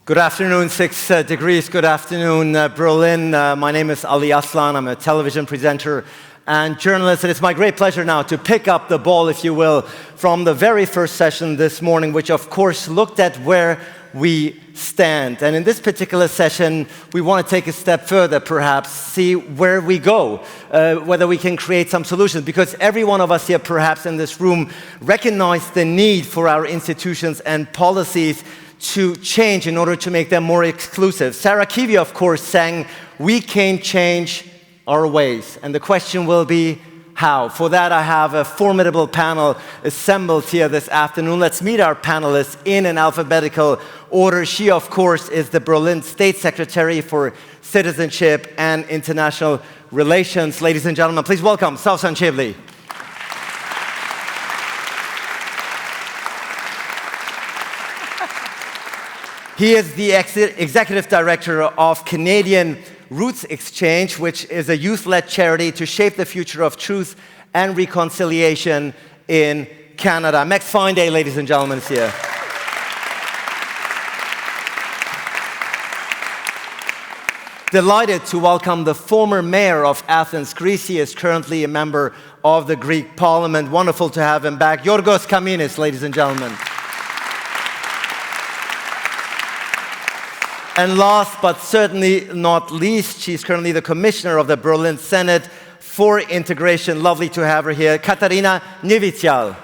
Good afternoon, 6 degrees. Good afternoon, Berlin. My name is Ali Aslan. I'm a television presenter and journalist, and it's my great pleasure now to pick up the ball, if you will, from the very first session this morning, which of course looked at where we stand. And in this particular session, we want to take a step further, perhaps, see where we go, whether we can create some solutions, because every one of us here, perhaps in this room, recognize the need for our institutions and policies to change in order to make them more exclusive. Sarah Kiwi, of course, sang, "We can change our ways." And the question will be, how? For that, I have a formidable panel assembled here this afternoon. Let's meet our panelists in an alphabetical order. She, of course, is the Berlin State Secretary for Citizenship and International Relations. Ladies and gentlemen, please welcome Sawsan Chebli. He is the Executive Director of Canadian Roots Exchange, which is a youth-led charity to shape the future of truth and reconciliation in Canada. Next FineDay, ladies and gentlemen, is here. Delighted to welcome the former mayor of Athens, Greece. He is currently a member of the Greek Parliament. Wonderful to have him back. Georgios Kaminis, ladies and gentlemen. And last but certainly not least, she's currently the commissioner of the Berlin Senate for Integration. Lovely to have her here, Katarina Niewityal.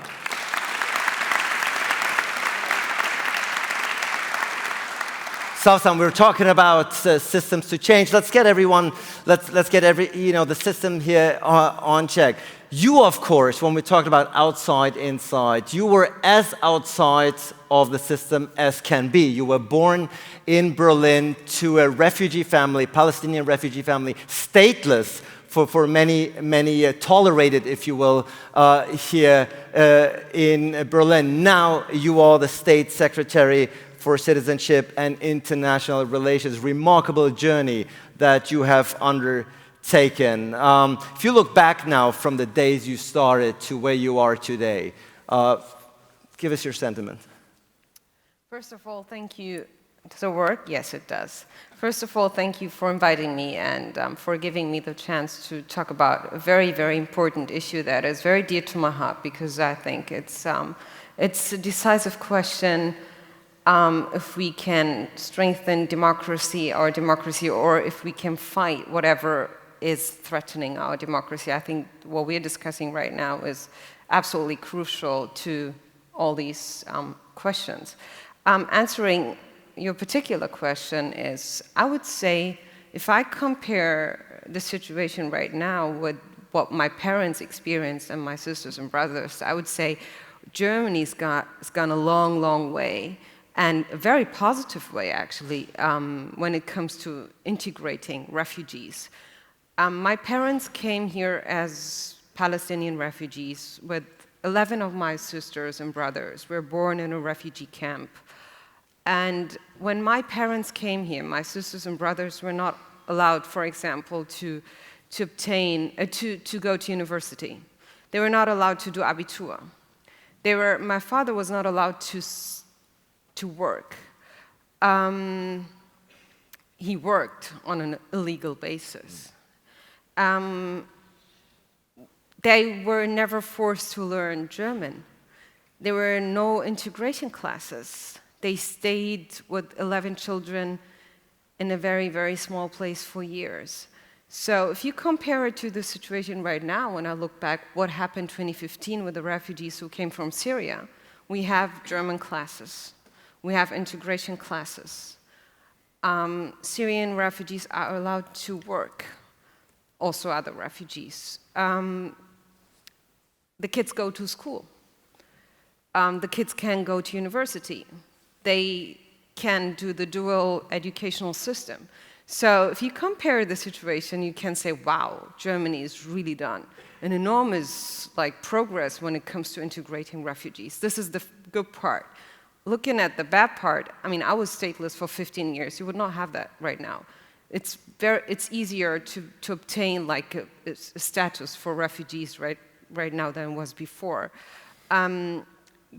Sawsan, we're talking about systems to change. Let's get everyone, let's get the system here on check. You, of course, when we talked about outside, inside, you were as outside of the system as can be. You were born in Berlin to a refugee family, Palestinian refugee family, stateless for many tolerated, if you will, here in Berlin. Now you are the State Secretary for Citizenship and International Relations. Remarkable journey that you have undertaken. If you look back now from the days you started to where you are today, give us your sentiment. First of all, thank you. Does it work? Yes, it does. First of all, thank you for inviting me and for giving me the chance to talk about a very, very important issue that is very dear to my heart, because I think it's a decisive question. If we can strengthen democracy, or if we can fight whatever is threatening our democracy. I think what we're discussing right now is absolutely crucial to all these questions. Answering your particular question is, I would say, if I compare the situation right now with what my parents experienced and my sisters and brothers, I would say Germany's gone a long, long way, and a very positive way, actually, when it comes to integrating refugees. My parents came here as Palestinian refugees. With 11 of my sisters and brothers were born in a refugee camp. And when my parents came here, my sisters and brothers were not allowed, for example, to go to university. They were not allowed to do Abitur. My father was not allowed to work. He worked on an illegal basis. They were never forced to learn German. There were no integration classes. They stayed with 11 children in a very, very small place for years. So if you compare it to the situation right now, when I look back, what happened in 2015 with the refugees who came from Syria, we have German classes. We have integration classes. Syrian refugees are allowed to work, also other refugees. The kids go to school. The kids can go to university. They can do the dual educational system. So if you compare the situation, you can say, wow, Germany has really done an enormous progress when it comes to integrating refugees. This is the good part. Looking at the bad part, I mean, I was stateless for 15 years. You would not have that right now. It's easier to obtain a status for refugees right now than it was before.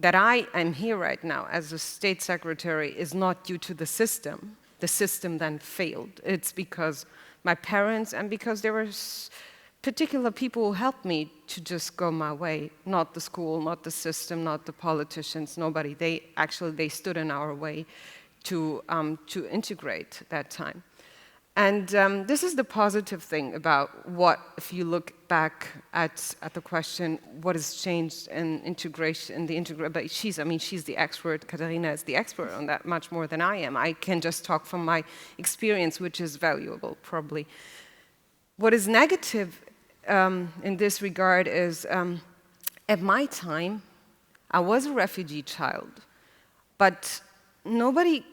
that I am here right now as a state secretary is not due to the system. The system then failed. It's because my parents and because there were particular people who helped me to just go my way, not the school, not the system, not the politicians, nobody. They stood in our way to integrate that time. And this is the positive thing about what, if you look back at the question, what has changed in integration, but she's the expert, Katarina is the expert on that much more than I am. I can just talk from my experience, which is valuable, probably. What is negative in this regard is, at my time, I was a refugee child, but nobody,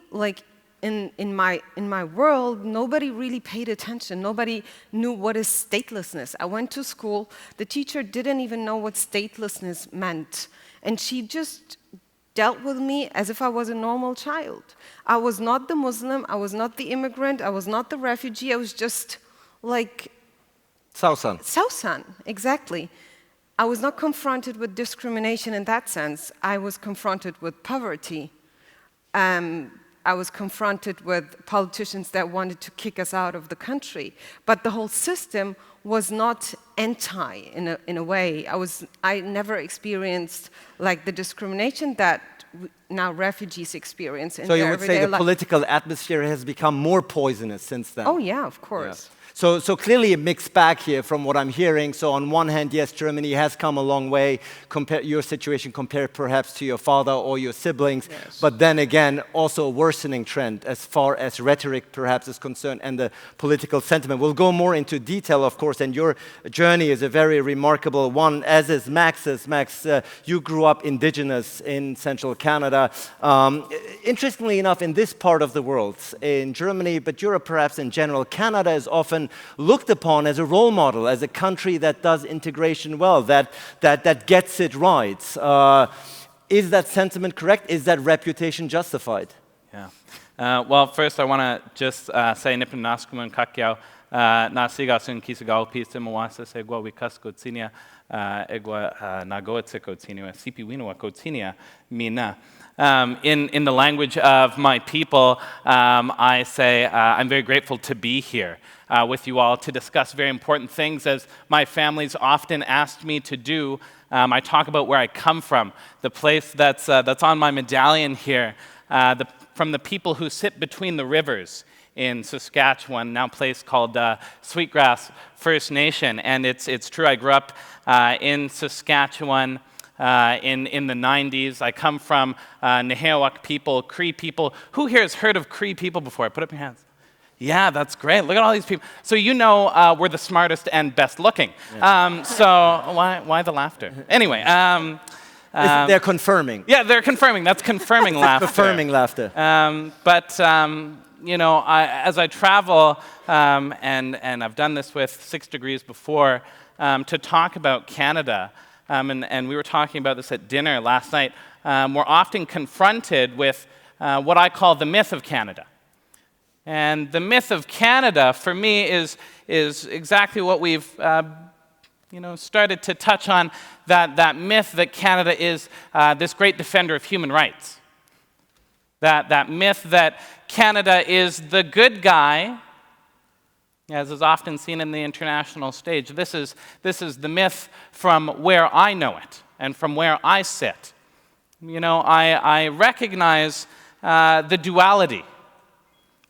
in my world, nobody really paid attention. Nobody knew what is statelessness. I went to school, the teacher didn't even know what statelessness meant. And she just dealt with me as if I was a normal child. I was not the Muslim, I was not the immigrant, I was not the refugee, I was just like... Sawsan. Sawsan, exactly. I was not confronted with discrimination in that sense. I was confronted with poverty. I was confronted with politicians that wanted to kick us out of the country. But the whole system was not anti in a way. I never experienced the discrimination that now refugees experience in their everyday life. So you would say the political atmosphere has become more poisonous since then? Oh yeah, of course. Yeah. So clearly a mixed bag here from what I'm hearing. So on one hand, yes, Germany has come a long way, your situation compared perhaps to your father or your siblings, yes. But then again, also a worsening trend as far as rhetoric perhaps is concerned and the political sentiment. We'll go more into detail, of course, and your journey is a very remarkable one, as is Max's. Max, you grew up indigenous in central Canada. Interestingly enough, in this part of the world, in Germany, but Europe perhaps in general, Canada is often looked upon as a role model, as a country that does integration well, that gets it right. Is that sentiment correct? Is that reputation justified? Yeah. Well, first I want to just say Nipun Naskuman Kakyao Nasiga Sun Kisagal Pista Mawasa Segwa Wikas Kotsinia Egwa Nagoetse Kotsinia Sipi Winua Kotsinia Mina. In the language of my people, I say I'm very grateful to be here with you all to discuss very important things, as my family's often asked me to do. I talk about where I come from, the place that's on my medallion here, from the people who sit between the rivers in Saskatchewan, now a place called Sweetgrass First Nation. And it's true, I grew up in Saskatchewan in the 90s. I come from Nehewak people, Cree people. Who here has heard of Cree people before? Put up your hands. Yeah, that's great. Look at all these people. So you know we're the smartest and best looking. Yeah. So why the laughter? Anyway. They're confirming. Yeah, they're confirming. That's confirming laughter. Confirming laughter. You know, as I travel, and I've done this with 6 Degrees before, to talk about Canada, and we were talking about this at dinner last night, we're often confronted with what I call the myth of Canada. And the myth of Canada, for me, is exactly what we've started to touch on, that myth that Canada is this great defender of human rights. That myth that Canada is the good guy, as is often seen in the international stage. This is the myth from where I know it and from where I sit. You know, I recognize the duality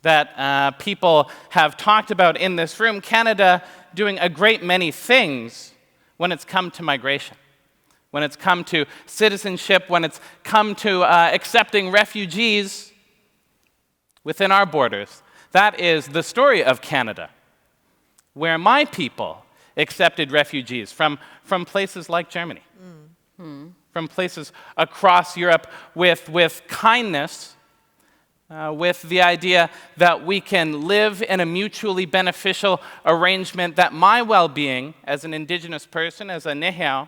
that people have talked about in this room. Canada doing a great many things when it's come to migration, when it's come to citizenship, when it's come to accepting refugees within our borders. That is the story of Canada, where my people accepted refugees from places like Germany, from places across Europe with kindness, with the idea that we can live in a mutually beneficial arrangement, that my well-being as an indigenous person, as a Neheo,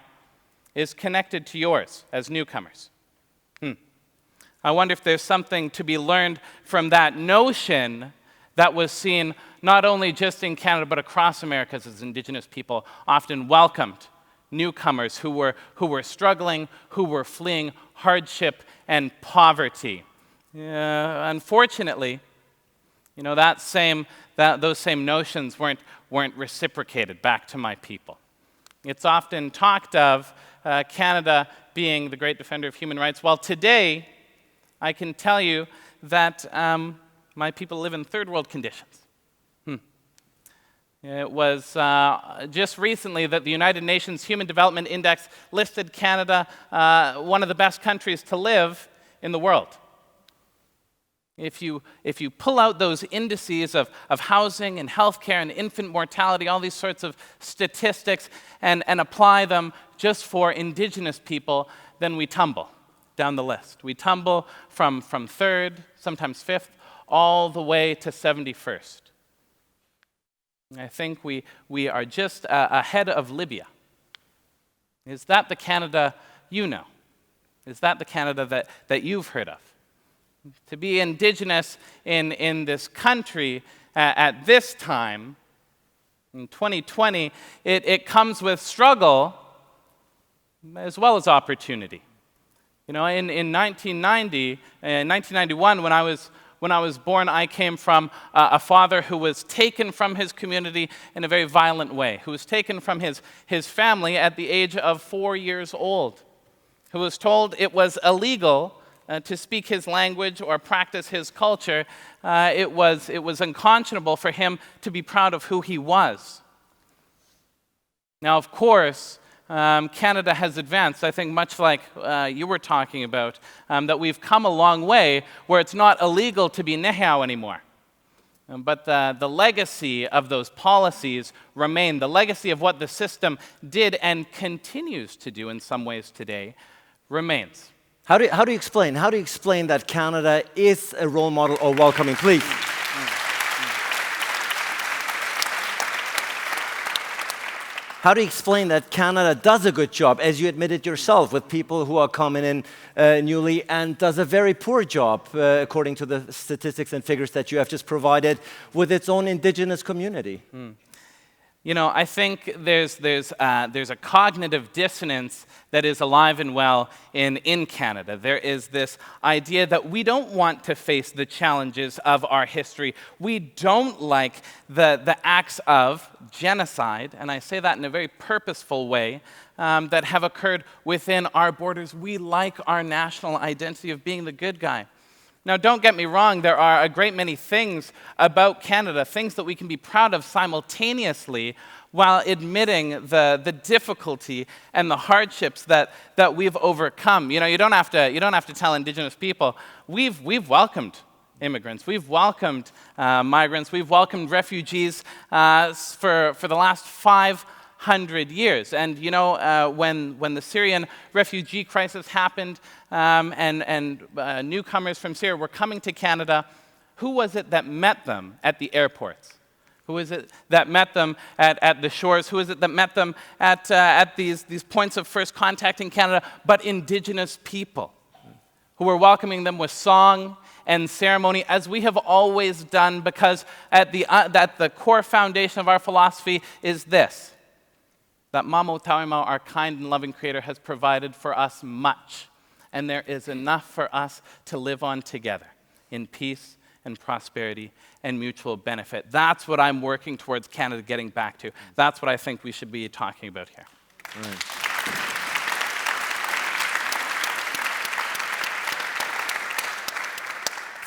is connected to yours as newcomers. I wonder if there's something to be learned from that notion that was seen not only just in Canada, but across America, as indigenous people often welcomed newcomers who were struggling, who were fleeing hardship and poverty. Unfortunately, those same notions weren't reciprocated back to my people. It's often talked of Canada being the great defender of human rights. Well, today, I can tell you that my people live in third world conditions. It was just recently that the United Nations Human Development Index listed Canada one of the best countries to live in the world. If you pull out those indices of housing and healthcare and infant mortality, all these sorts of statistics, and apply them just for Indigenous people, then we tumble down the list. We tumble from third, sometimes fifth, all the way to 71st. I think we are just ahead of Libya. Is that the Canada you know? Is that the Canada that you've heard of? To be Indigenous in this country at this time, in 2020, it comes with struggle as well as opportunity. In 1991, when I was born, I came from a father who was taken from his community in a very violent way, who was taken from his family at the age of 4 years old, who was told it was illegal to speak his language or practice his culture. It was unconscionable for him to be proud of who he was. Now, of course, Canada has advanced, I think much like you were talking about, that we've come a long way where it's not illegal to be Nehiyaw anymore. But the legacy of those policies remain. The legacy of what the system did and continues to do in some ways today remains. How do you explain that Canada is a role model or welcoming? Please. How do you explain that Canada does a good job, as you admitted yourself, with people who are coming in newly, and does a very poor job, according to the statistics and figures that you have just provided, with its own Indigenous community? I think there's a cognitive dissonance that is alive and well in Canada. There is this idea that we don't want to face the challenges of our history. We don't like the acts of genocide, and I say that in a very purposeful way, that have occurred within our borders. We like our national identity of being the good guy. Now, don't get me wrong, there are a great many things about Canada, things that we can be proud of simultaneously, while admitting the difficulty and the hardships that we've overcome. You don't have to tell Indigenous people, we've welcomed immigrants, we've welcomed migrants, we've welcomed refugees for the last 500 years. And when the Syrian refugee crisis happened and newcomers from Syria were coming to Canada, who was it that met them at the airports? Who is it that met them at the shores? Who is it that met them at these points of first contact in Canada? But Indigenous people who were welcoming them with song and ceremony, as we have always done, because at the core foundation of our philosophy is this: that Mamo Tawima, our kind and loving Creator, has provided for us much, and there is enough for us to live on together in peace and prosperity and mutual benefit. That's what I'm working towards Canada getting back to. That's what I think we should be talking about here. Right.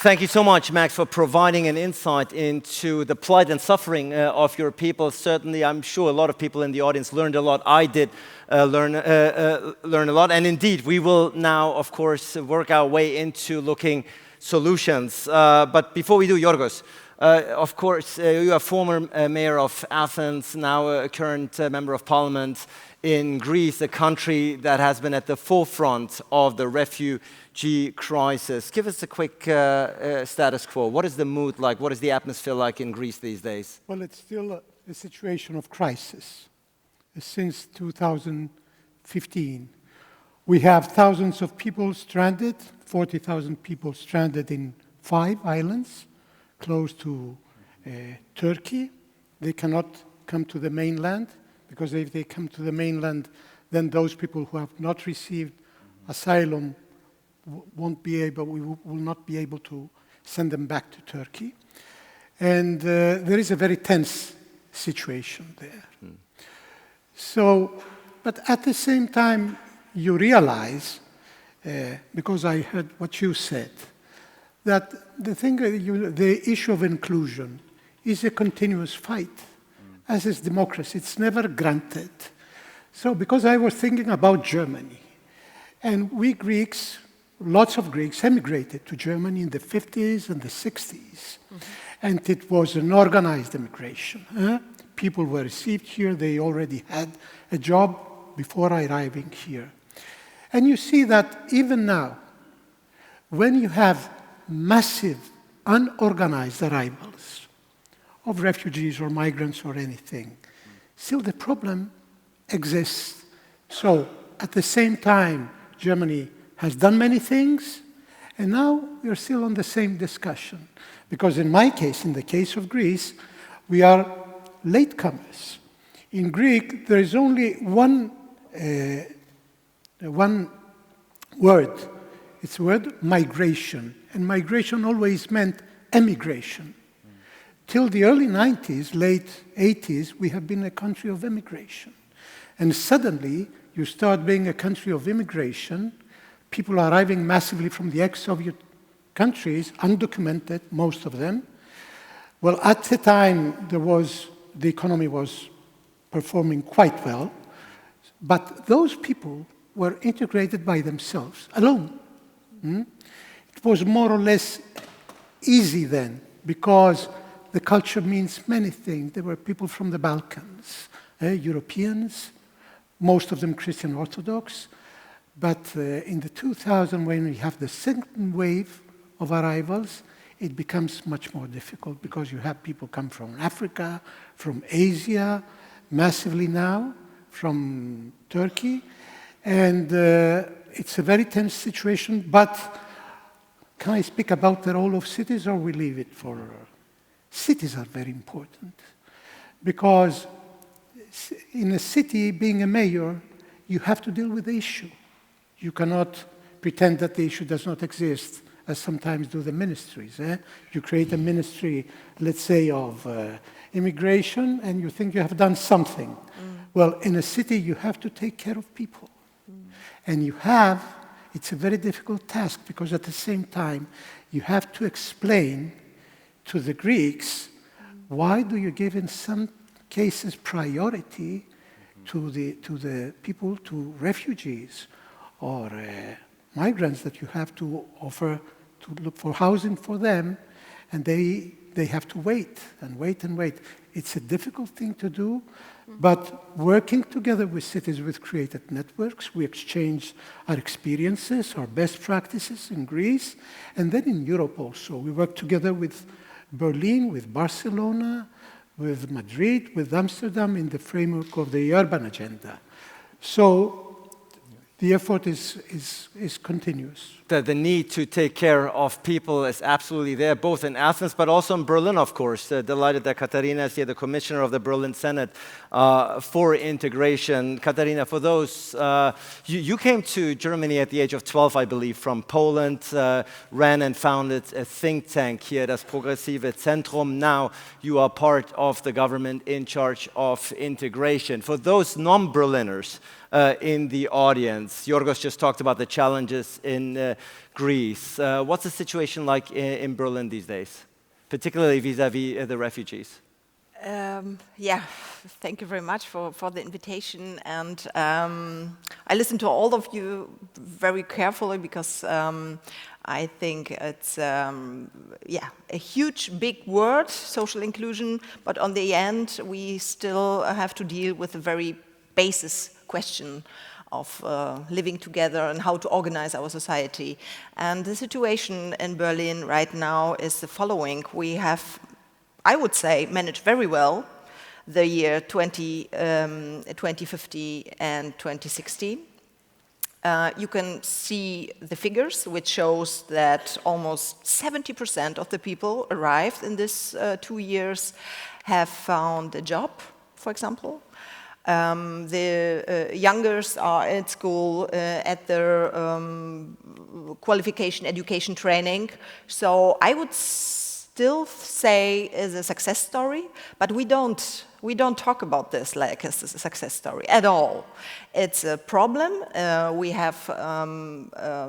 Thank you so much, Max, for providing an insight into the plight and suffering of your people. Certainly, I'm sure a lot of people in the audience learned a lot. I did learn a lot. And indeed, we will now, of course, work our way into looking solutions. But before we do, Georgios, of course, you are former mayor of Athens, now a current member of parliament in Greece, a country that has been at the forefront of the refugee crisis. Give us a quick status quo. What is the mood like? What is the atmosphere like in Greece these days? Well, it's still a situation of crisis. Since 2015, we have thousands of people stranded, 40,000 people stranded in 5 islands close to Turkey. They cannot come to the mainland, because if they come to the mainland, then those people who have not received asylum we will not be able to send them back to Turkey. And there is a very tense situation there. So, but at the same time, you realize, because I heard what you said, that the issue of inclusion is a continuous fight, as is democracy. It's never granted. So, because I was thinking about Germany, and we Greeks, lots of Greeks emigrated to Germany in the 50s and the 60s. And it was an organized immigration. People were received here, they already had a job before arriving here. And you see that even now, when you have massive, unorganized arrivals of refugees or migrants or anything, still the problem exists. So at the same time, Germany has done many things, and now we're still on the same discussion. Because in my case, in the case of Greece, we are latecomers. In Greek, there is only one word. It's the word migration. And migration always meant emigration. Till the early 90s, late 80s, we have been a country of immigration. And suddenly, you start being a country of immigration, people are arriving massively from the ex-Soviet countries, undocumented, most of them. Well, at the time, the economy was performing quite well, but those people were integrated by themselves, alone. It was more or less easy then, because the culture means many things. There were people from the Balkans, Europeans, most of them Christian Orthodox. But in the 2000, when we have the second wave of arrivals, it becomes much more difficult because you have people come from Africa, from Asia, massively now, from Turkey. And it's a very tense situation, but can I speak about the role of cities, or we leave it for... Cities are very important, because in a city, being a mayor, you have to deal with the issue. You cannot pretend that the issue does not exist, as sometimes do the ministries. You create a ministry, let's say, of immigration, and you think you have done something. Well, in a city, you have to take care of people. And it's a very difficult task, because at the same time, you have to explain to the Greeks, why do you give in some cases priority to the people, to refugees or migrants that you have to offer to look for housing for them, and they have to wait and wait and wait. It's a difficult thing to do, but working together with cities, with created networks, we exchange our experiences, our best practices in Greece, and then in Europe also. We work together with Berlin, with Barcelona, with Madrid, with Amsterdam in the framework of the urban agenda. So the effort is continuous. The need to take care of people is absolutely there, both in Athens, but also in Berlin, of course. Delighted that Katarina is here, the commissioner of the Berlin Senate for integration. Katarina, for those, you came to Germany at the age of 12, I believe, from Poland, ran and founded a think tank here, das Progressive Zentrum. Now you are part of the government in charge of integration. For those non-Berliners in the audience, Georgios just talked about the challenges in Greece. What's the situation like in Berlin these days, particularly vis-à-vis the refugees? Yeah, thank you very much for the invitation. And I listened to all of you very carefully, because I think it's a huge, big word, social inclusion. But on the end, we still have to deal with a very basis question of living together and how to organize our society. And the situation in Berlin right now is the following. We have, I would say, managed very well the year 2050 and 2016. You can see the figures, which shows that almost 70% of the people arrived in this 2 years have found a job, for example. The youngers are at school at their qualification, education training. So I would still say is a success story, but we don't talk about this like a success story at all. It's a problem. We have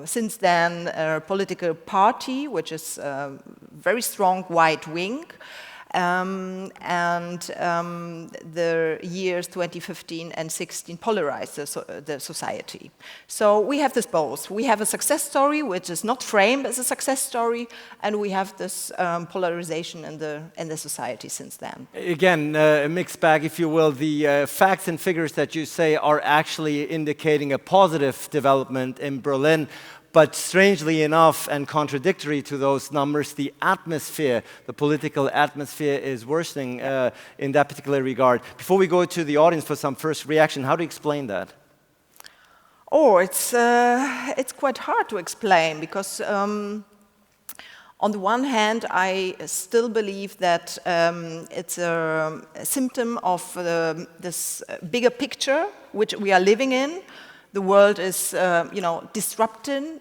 since then a political party which is very strong right wing. The years 2015 and 16 polarized the society. So we have this both. We have a success story which is not framed as a success story, and we have this polarization in the society since then. Again, a mixed bag, if you will. The facts and figures that you say are actually indicating a positive development in Berlin. But strangely enough, and contradictory to those numbers, the atmosphere, the political atmosphere is worsening in that particular regard. Before we go to the audience for some first reaction, how do you explain that? Oh, it's quite hard to explain because on the one hand, I still believe that it's a symptom of this bigger picture which we are living in. The world is, disrupting.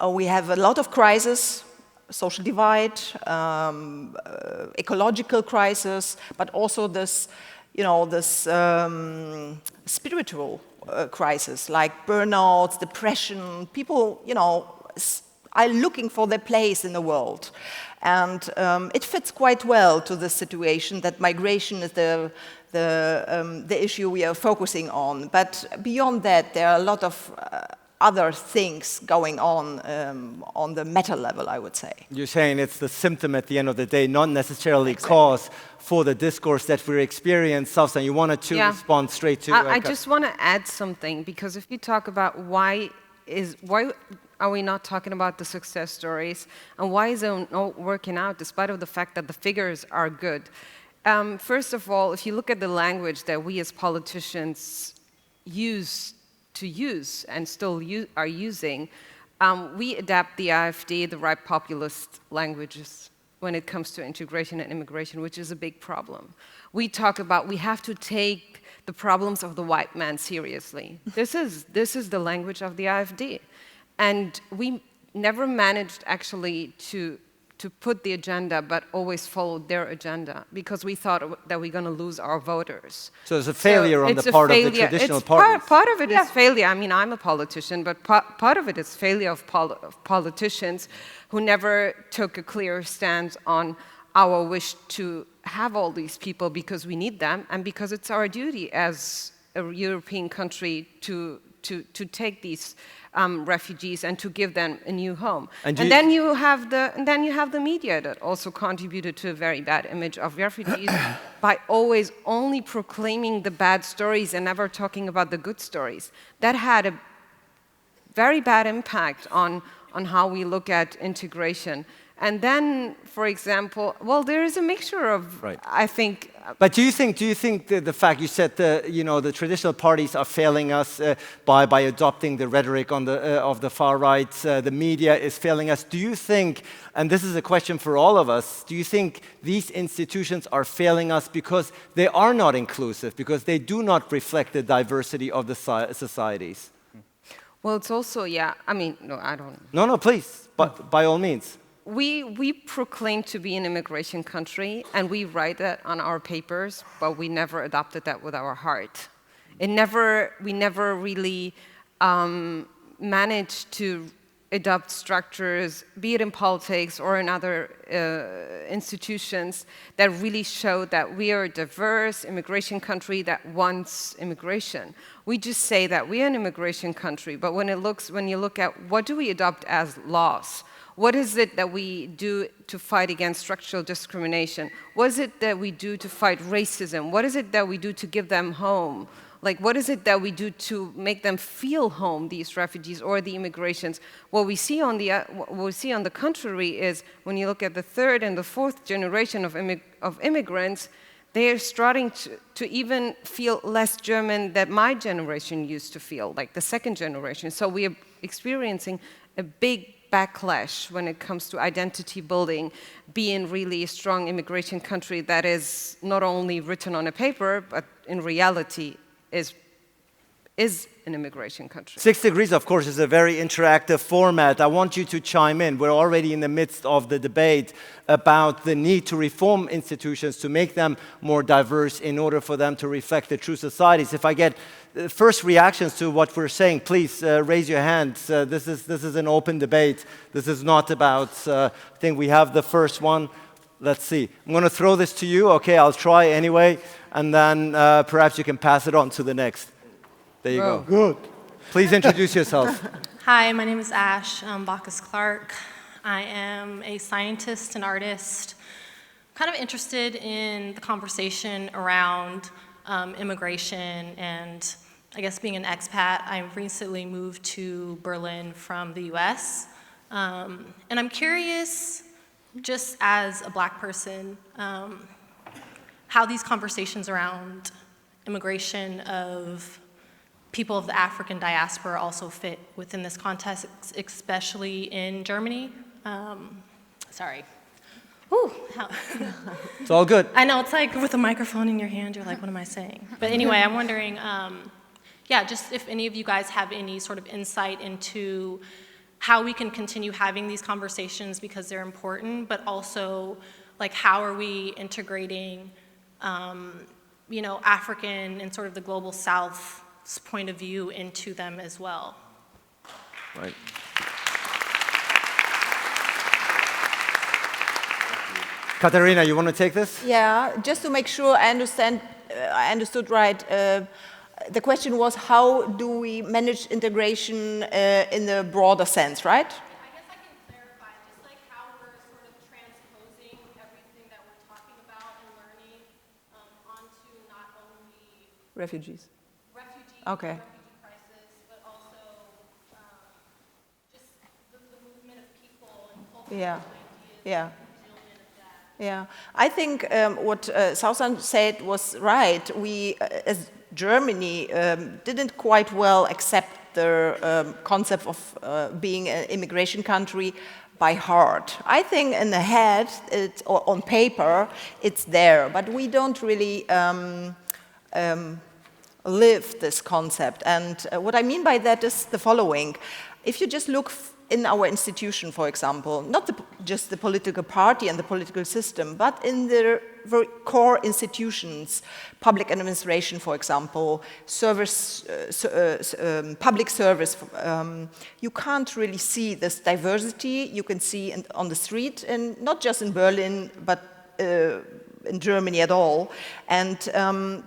We have a lot of crises, social divide, ecological crisis, but also this, spiritual crisis like burnouts, depression. People, are looking for their place in the world, and it fits quite well to the situation that migration is the issue we are focusing on. But beyond that, there are a lot of other things going on the meta level, I would say. You're saying it's the symptom at the end of the day, not necessarily cause for the discourse that we're experiencing. Sawsan, you wanted to respond straight to... I just want to add something, because if you talk about why are we not talking about the success stories, and why is it not working out despite of the fact that the figures are good? First of all, if you look at the language that we as politicians use and still are using, we adapt the AfD, the right populist languages when it comes to integration and immigration, which is a big problem. We talk about we have to take the problems of the white man seriously. This is the language of the AfD. And we never managed actually to put the agenda, but always followed their agenda, because we thought that we're going to lose our voters. So it's a failure on the part of the traditional parties. Part of it is failure. I mean, I'm a politician, but part of it is failure of politicians who never took a clear stance on our wish to have all these people because we need them, and because it's our duty as a European country to take these refugees and to give them a new home. And then you have the media that also contributed to a very bad image of refugees by always only proclaiming the bad stories and never talking about the good stories. That had a very bad impact on how we look at integration. And then, for example, well, there is a mixture of, I think. But do you think the fact you said the traditional parties are failing us by adopting the rhetoric of the far right, the media is failing us? Do you think, and this is a question for all of us, do you think these institutions are failing us because they are not inclusive, because they do not reflect the diversity of the societies? Well, it's also, I mean, no, I don't. No, please, but by all means. We proclaim to be an immigration country, and we write that on our papers, but we never adopted that with our heart. We never really managed to adopt structures, be it in politics or in other institutions, that really show that we are a diverse immigration country that wants immigration. We just say that we are an immigration country, but when you look at what do we adopt as laws, what is it that we do to fight against structural discrimination? What is it that we do to fight racism? What is it that we do to give them home? Like, what is it that we do to make them feel home, these refugees or the immigrations? What we see on the contrary is, when you look at the third and the fourth generation of immigrants, they are starting to even feel less German than my generation used to feel, like the second generation. So we are experiencing a big backlash when it comes to identity building, being really a strong immigration country that is not only written on a paper, but in reality is an immigration country? 6 Degrees, of course, is a very interactive format. I want you to chime in. We're already in the midst of the debate about the need to reform institutions to make them more diverse in order for them to reflect the true societies. If I get first reactions to what we're saying, please raise your hands. This is an open debate. This is not about, I think we have the first one. Let's see. I'm going to throw this to you. Okay, I'll try anyway, and then perhaps you can pass it on to the next. There you go. Good. Please introduce yourself. Hi, my name is Ash Bacchus Clark. I am a scientist and artist, kind of interested in the conversation around immigration and, I guess, being an expat. I recently moved to Berlin from the US. And I'm curious, just as a Black person, how these conversations around immigration of people of the African diaspora also fit within this context, especially in Germany. Sorry. Whew, It's all good. I know, it's like with a microphone in your hand, you're like, what am I saying? But anyway, I'm wondering, yeah, just if any of you guys have any sort of insight into how we can continue having these conversations because they're important, but also, like, how are we integrating, you know, African and sort of the global South's point of view into them as well. Right. Katarina, you want to take this? Yeah, just to make sure I understood right. The question was, how do we manage integration in the broader sense, right? I guess I can clarify, just like how we're sort of transposing everything that we're talking about and learning onto not only Refugees. refugee Okay. crisis, but also just the movement of people and cultural Yeah. ideas Yeah. and fulfillment of that. Yeah, I think what Sawsan said was right. We, as Germany, didn't quite well accept the concept of being an immigration country by heart. I think in the head, or on paper, it's there, but we don't really live this concept. And what I mean by that is the following. If you just look in our institution, for example, not just the political party and the political system, but in the very core institutions, public administration, for example, service, public service, you can't really see this diversity you can see on the street, and not just in Berlin, but in Germany at all. And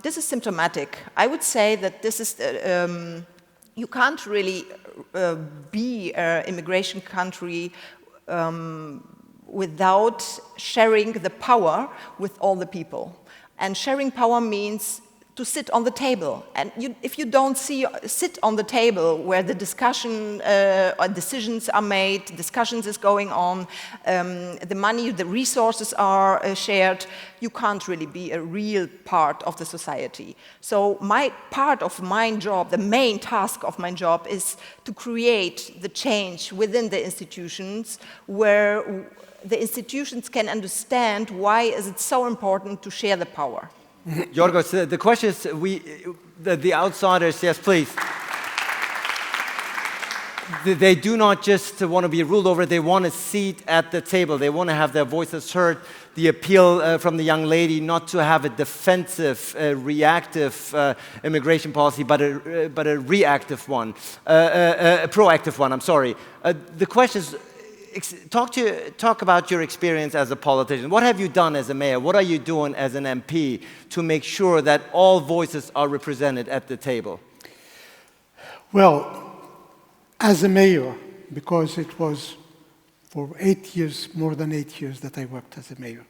this is symptomatic. I would say that this is, you can't really be an immigration country without sharing the power with all the people. And sharing power means to sit on the table. And if you don't sit on the table where the discussion or decisions are made, discussions is going on, the money, the resources are shared, you can't really be a real part of the society. So part of my job, the main task of my job, is to create the change within the institutions where the institutions can understand why is it so important to share the power. Georgios, the question is, the outsiders, yes, please. They do not just want to be ruled over, they want a seat at the table. They want to have their voices heard. The appeal from the young lady not to have a defensive, reactive immigration policy, but a reactive one, a proactive one, I'm sorry. The question is, talk about your experience as a politician. What have you done as a mayor? What are you doing as an MP to make sure that all voices are represented at the table? Well, as a mayor, because it was for 8 years, more than 8 years that I worked as a mayor.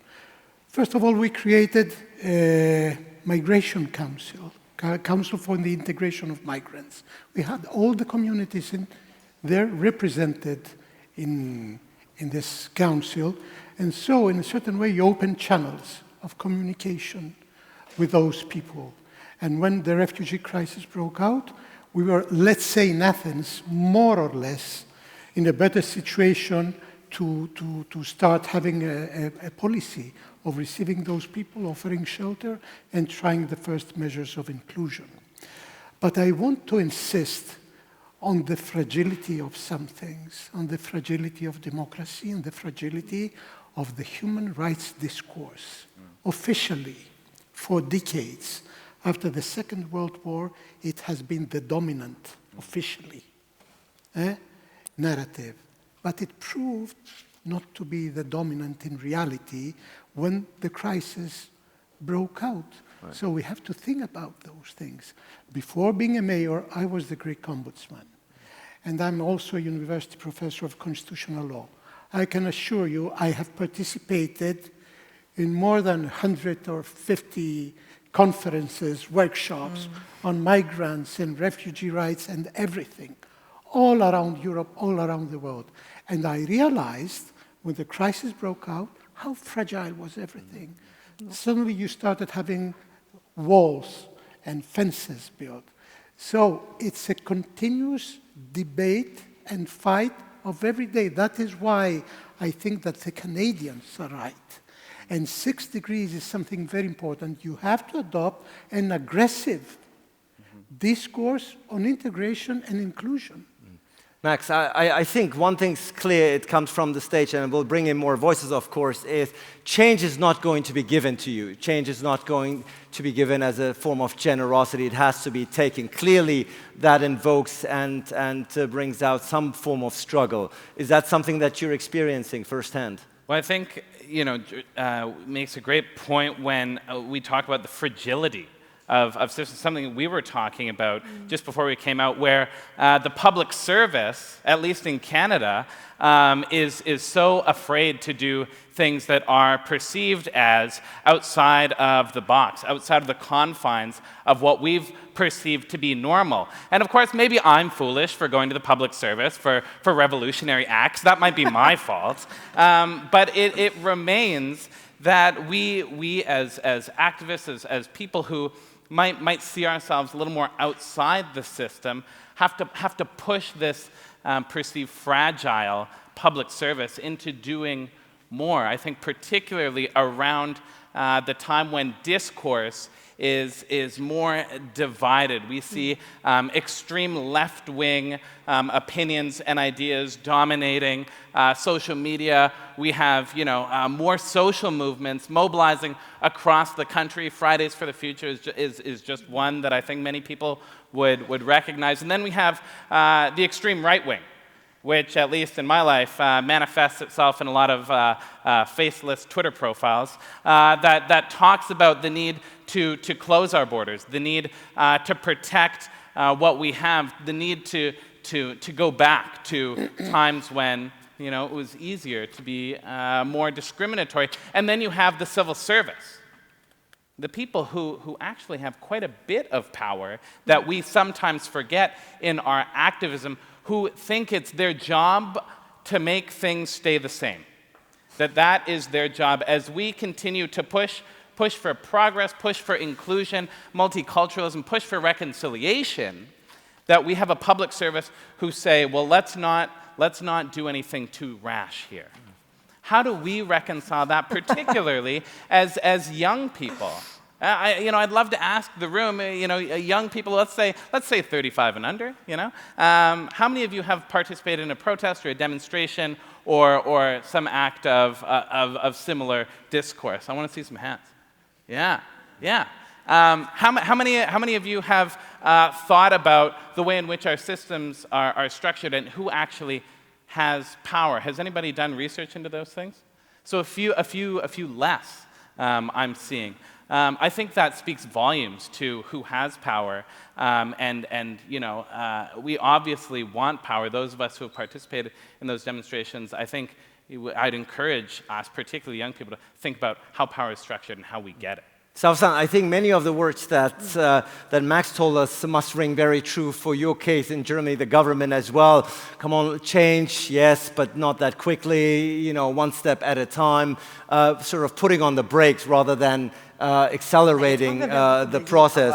First of all, we created a migration council, Council for the Integration of Migrants. We had all the communities there represented in this council, and so in a certain way you open channels of communication with those people. And when the refugee crisis broke out, we were, let's say in Athens, more or less in a better situation to start having a policy of receiving those people, offering shelter, and trying the first measures of inclusion. But I want to insist on the fragility of some things, on the fragility of democracy and the fragility of the human rights discourse. Officially, for decades, after the Second World War, it has been the dominant, officially, narrative. But it proved not to be the dominant in reality when the crisis broke out. Right. So we have to think about those things. Before being a mayor, I was the Greek ombudsman. And I'm also a university professor of constitutional law. I can assure you I have participated in more than 100 or 50 conferences, workshops on migrants and refugee rights and everything, all around Europe, all around the world. And I realized when the crisis broke out, how fragile was everything. Suddenly you started having walls and fences built. So it's a continuous debate and fight of every day. That is why I think that the Canadians are right. And 6 degrees is something very important. You have to adopt an aggressive discourse on integration and inclusion. Max, I think one thing's clear, it comes from the stage, and we'll bring in more voices, of course, is change is not going to be given to you. Change is not going to be given as a form of generosity. It has to be taken. Clearly, that invokes and brings out some form of struggle. Is that something that you're experiencing firsthand? Well, I think, makes a great point when we talk about the fragility of something we were talking about just before we came out, where the public service, at least in Canada, is so afraid to do things that are perceived as outside of the box, outside of the confines of what we've perceived to be normal. And of course, maybe I'm foolish for going to the public service for revolutionary acts. That might be my fault. But it remains that we as activists, as people who might see ourselves a little more outside the system, have to push this perceived fragile public service into doing more. I think particularly around the time when discourse is more divided. We see extreme left-wing opinions and ideas dominating social media. We have more social movements mobilizing across the country. Fridays for the Future is just one that I think many people would recognize. And then we have the extreme right-wing, which, at least in my life, manifests itself in a lot of faceless Twitter profiles that talks about the need to close our borders, the need to protect what we have, the need to go back to times when it was easier to be more discriminatory. And then you have the civil service, the people who actually have quite a bit of power that we sometimes forget in our activism, who think it's their job to make things stay the same. That is their job. As we continue to push for progress, push for inclusion, multiculturalism, push for reconciliation, that we have a public service who say, well, let's not do anything too rash here. How do we reconcile that, particularly as young people? I'd love to ask the room, young people, let's say 35 and under, how many of you have participated in a protest or a demonstration or some act of similar discourse? I want to see some hands. Yeah. How many of you have thought about the way in which our systems are structured and who actually has power? Has anybody done research into those things? So a few less I'm seeing. I think that speaks volumes to who has power, we obviously want power. Those of us who have participated in those demonstrations, I think I'd encourage us, particularly young people, to think about how power is structured and how we get it. Sawsan, I think many of the words that Max told us must ring very true for your case in Germany, the government as well. Come on, change, yes, but not that quickly, one step at a time, sort of putting on the brakes rather than accelerating the process.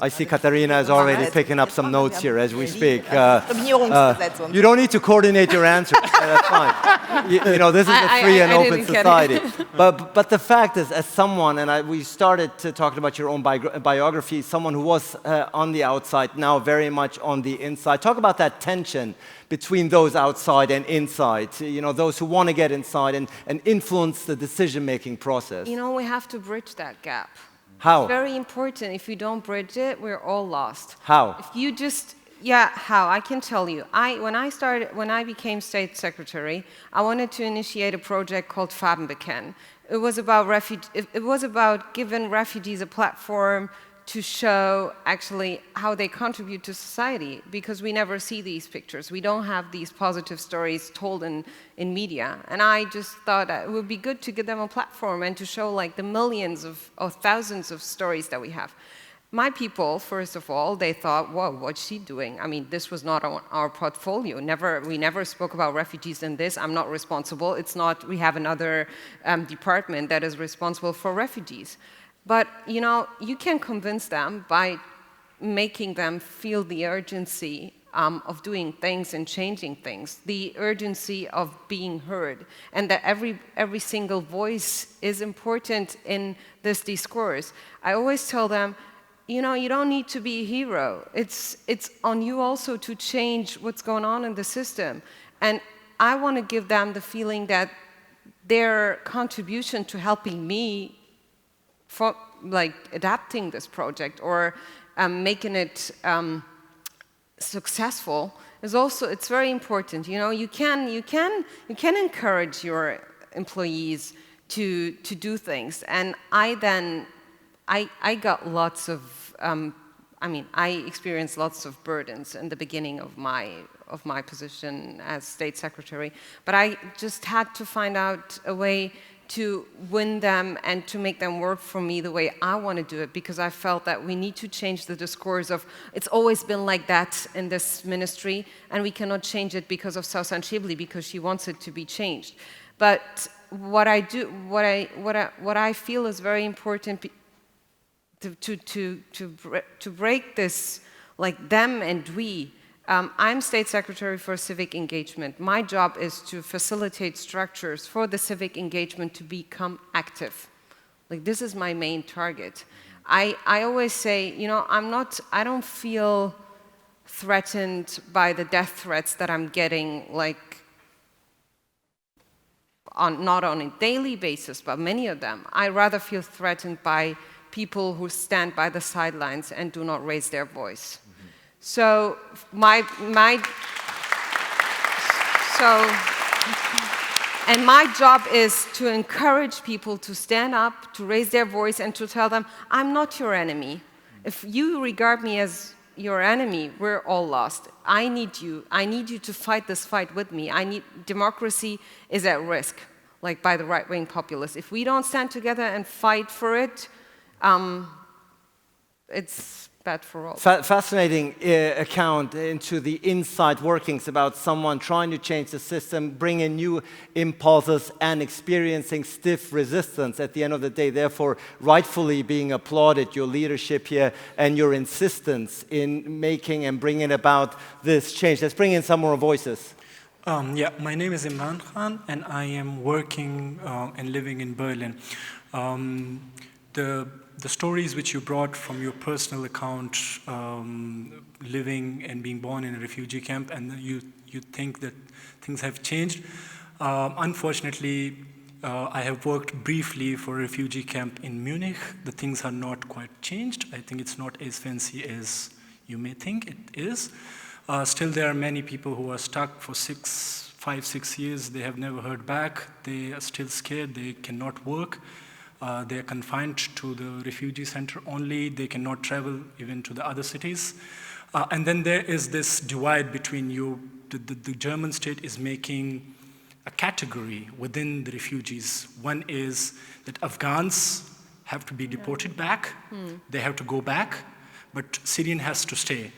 I see Katharina is already picking up some notes here as we speak. You don't need to coordinate your answers. That's fine. You know, this is a free and open society. But the fact is, as someone, and we started to talk about your own biography, someone who was on the outside, now very much on the inside. Talk about that tension between those outside and inside, you know, those who want to get inside and influence the decision-making process. You know, we have to bridge that gap. How? It's very important. If we don't bridge it, we're all lost. How? If you just, yeah, how? I can tell you. When I became state secretary, I wanted to initiate a project called Farbenbekennen. It was about giving refugees a platform to show actually how they contribute to society, because we never see these pictures. We don't have these positive stories told in media. And I just thought that it would be good to give them a platform and to show like the millions or thousands of stories that we have. My people, first of all, they thought, whoa, what's she doing? I mean, this was not on our portfolio. We never spoke about refugees in this. I'm not responsible. It's not, we have another department that is responsible for refugees. But, you know, you can convince them by making them feel the urgency of doing things and changing things, the urgency of being heard, and that every single voice is important in this discourse. I always tell them, you know, you don't need to be a hero. It's on you also to change what's going on in the system. And I want to give them the feeling that their contribution to helping me for like adapting this project or making it successful is also, it's very important. You know, you can encourage your employees to do things. And I got lots of, I experienced lots of burdens in the beginning of my position as state secretary, but I just had to find out a way to win them and to make them work for me the way I want to do it, because I felt that we need to change the discourse of it's always been like that in this ministry and we cannot change it because of Sawsan Chebli, because she wants it to be changed. But what I feel is very important to break this, like them and we. I'm state secretary for civic engagement. My job is to facilitate structures for the civic engagement to become active. Like, this is my main target. I always say, you know, I don't feel threatened by the death threats that I'm getting, like, not on a daily basis, but many of them. I rather feel threatened by people who stand by the sidelines and do not raise their voice. So my job is to encourage people to stand up, to raise their voice, and to tell them, I'm not your enemy. If you regard me as your enemy, we're all lost. I need you. I need you to fight this fight with me. Democracy is at risk, like by the right-wing populists. If we don't stand together and fight for it, it's bad for all. Fascinating account into the inside workings about someone trying to change the system, bring in new impulses and experiencing stiff resistance at the end of the day. Therefore, rightfully being applauded, your leadership here and your insistence in making and bringing about this change. Let's bring in some more voices. Yeah, my name is Imran Khan, and I am working and living in Berlin. The stories which you brought from your personal account, living and being born in a refugee camp, and you think that things have changed. Unfortunately, I have worked briefly for a refugee camp in Munich. The things are not quite changed. I think it's not as fancy as you may think it is. Still, there are many people who are stuck for 5, 6 years. They have never heard back. They are still scared. They cannot work. They are confined to the refugee center only. They cannot travel even to the other cities. And then there is this divide between you. The German state is making a category within the refugees. One is that Afghans have to be deported back. They have to go back, but Syrian has to stay.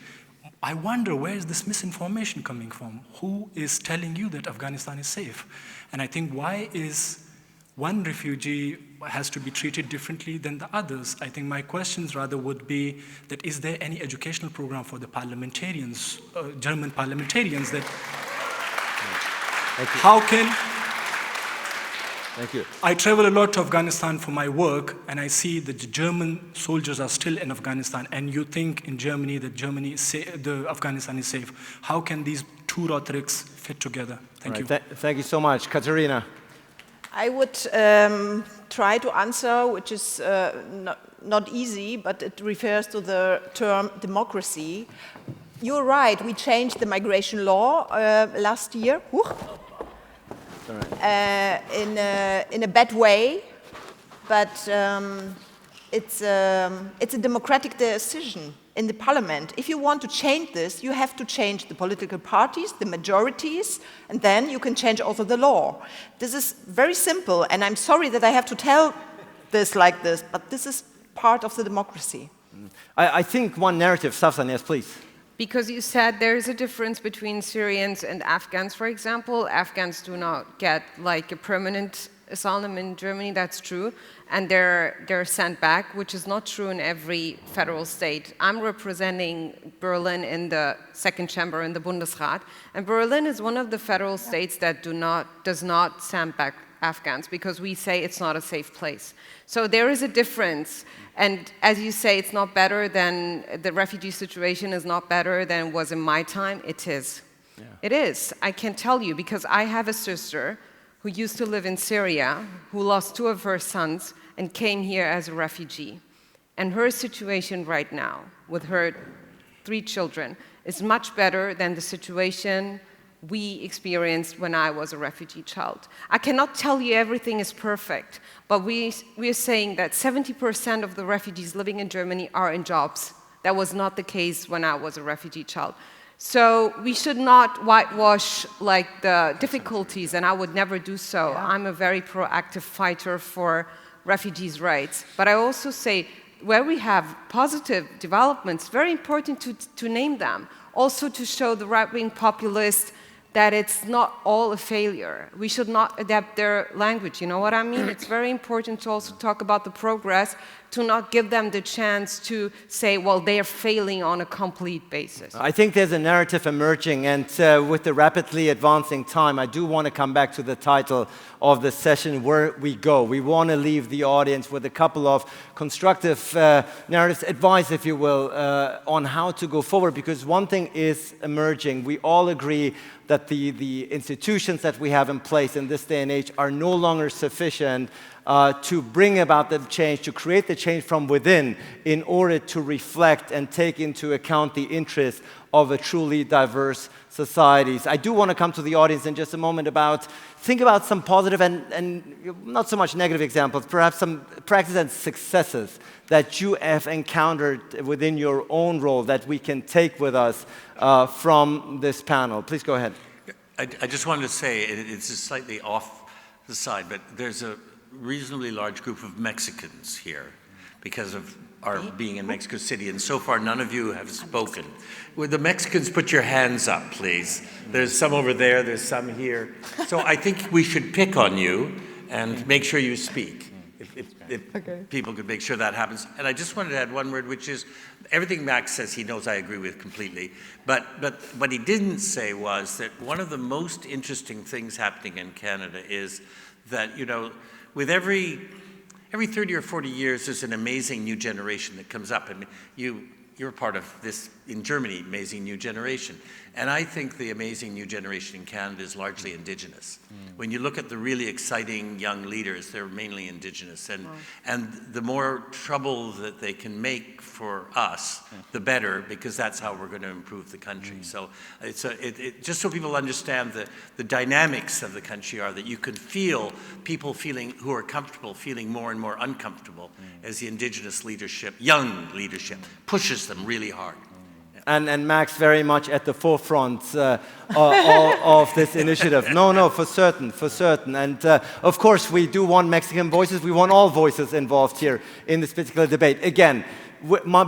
I wonder, where is this misinformation coming from? Who is telling you that Afghanistan is safe? And I think, why is one refugee has to be treated differently than the others. I think my questions rather would be that is there any educational program for the parliamentarians, German parliamentarians, that how can... Thank you. I travel a lot to Afghanistan for my work, and I see that the German soldiers are still in Afghanistan, and you think in Germany that Afghanistan is safe. How can these two rhetorics fit together? Thank you. Thank you so much. Katerina. I would try to answer, which is not easy, but it refers to the term democracy. You're right, we changed the migration law last year in a bad way, but it's a democratic decision in the parliament. If you want to change this, you have to change the political parties, the majorities, and then you can change also the law. This is very simple, and I'm sorry that I have to tell this like this, but this is part of the democracy. I think one narrative, Sawsan, yes, please. Because you said there is a difference between Syrians and Afghans, for example. Afghans do not get like a permanent asylum in Germany, that's true, and they're sent back, which is not true in every federal state. I'm representing Berlin in the second chamber in the Bundesrat, and Berlin is one of the federal states that does not send back Afghans because we say it's not a safe place. So there is a difference, and as you say, it's not better than, the refugee situation is not better than it was in my time. It is. Yeah. It is. I can tell you because I have a sister who used to live in Syria, who lost 2 of her sons and came here as a refugee. And her situation right now, with her 3 children, is much better than the situation we experienced when I was a refugee child. I cannot tell you everything is perfect, but we are saying that 70% of the refugees living in Germany are in jobs. That was not the case when I was a refugee child. So we should not whitewash like the difficulties, and I would never do so. Yeah. I'm a very proactive fighter for refugees' rights. But I also say where we have positive developments, very important to name them. Also to show the right-wing populists that it's not all a failure. We should not adapt their language, you know what I mean? It's very important to also talk about the progress, to not give them the chance to say, well, they are failing on a complete basis. I think there's a narrative emerging, and with the rapidly advancing time, I do want to come back to the title of the session, Where We Go. We want to leave the audience with a couple of constructive narratives, advice, if you will, on how to go forward, because one thing is emerging. We all agree that the institutions that we have in place in this day and age are no longer sufficient to bring about the change, to create the change from within in order to reflect and take into account the interests of a truly diverse societies. I do want to come to the audience in just a moment think about some positive and not so much negative examples, perhaps some practices and successes that you have encountered within your own role that we can take with us from this panel. Please go ahead. I just wanted to say, it's slightly off the side, but there's a reasonably large group of Mexicans here because of our being in Mexico City, and so far none of you have spoken. Would the Mexicans put your hands up, please? There's some over there, there's some here. So I think we should pick on you and make sure you speak. If people could make sure that happens. And I just wanted to add one word, which is, everything Max says he knows I agree with completely. But what he didn't say was that one of the most interesting things happening in Canada is that, you know, with every 30 or 40 years, there's an amazing new generation that comes up. And you're part of this, in Germany, amazing new generation. And I think the amazing new generation in Canada is largely Indigenous. When you look at the really exciting young leaders, they're mainly Indigenous. And the more trouble that they can make for us, the better, because that's how we're going to improve the country. So just so people understand the dynamics of the country are that you can feel people who are comfortable feeling more and more uncomfortable as the Indigenous leadership, young leadership, pushes them really hard. And Max very much at the forefront of this initiative. No, for certain. And of course, we do want Mexican voices. We want all voices involved here in this particular debate. Again,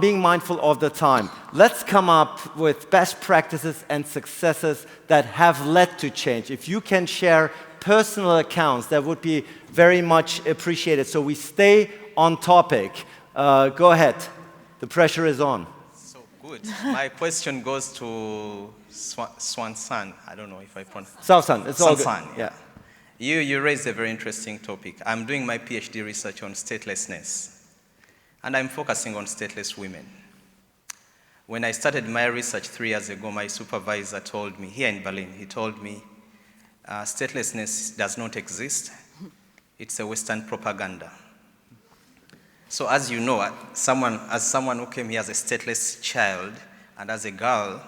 being mindful of the time. Let's come up with best practices and successes that have led to change. If you can share personal accounts, that would be very much appreciated. So we stay on topic. Go ahead. The pressure is on. So good. My question goes to Sawsan. I don't know if I pronounce it. Sawsan, it's all good. Sawsan, yeah. You raised a very interesting topic. I'm doing my PhD research on statelessness, and I'm focusing on stateless women. When I started my research 3 years ago, my supervisor told me, here in Berlin, he told me, statelessness does not exist. It's a Western propaganda. So as you know, as someone who came here as a stateless child and as a girl,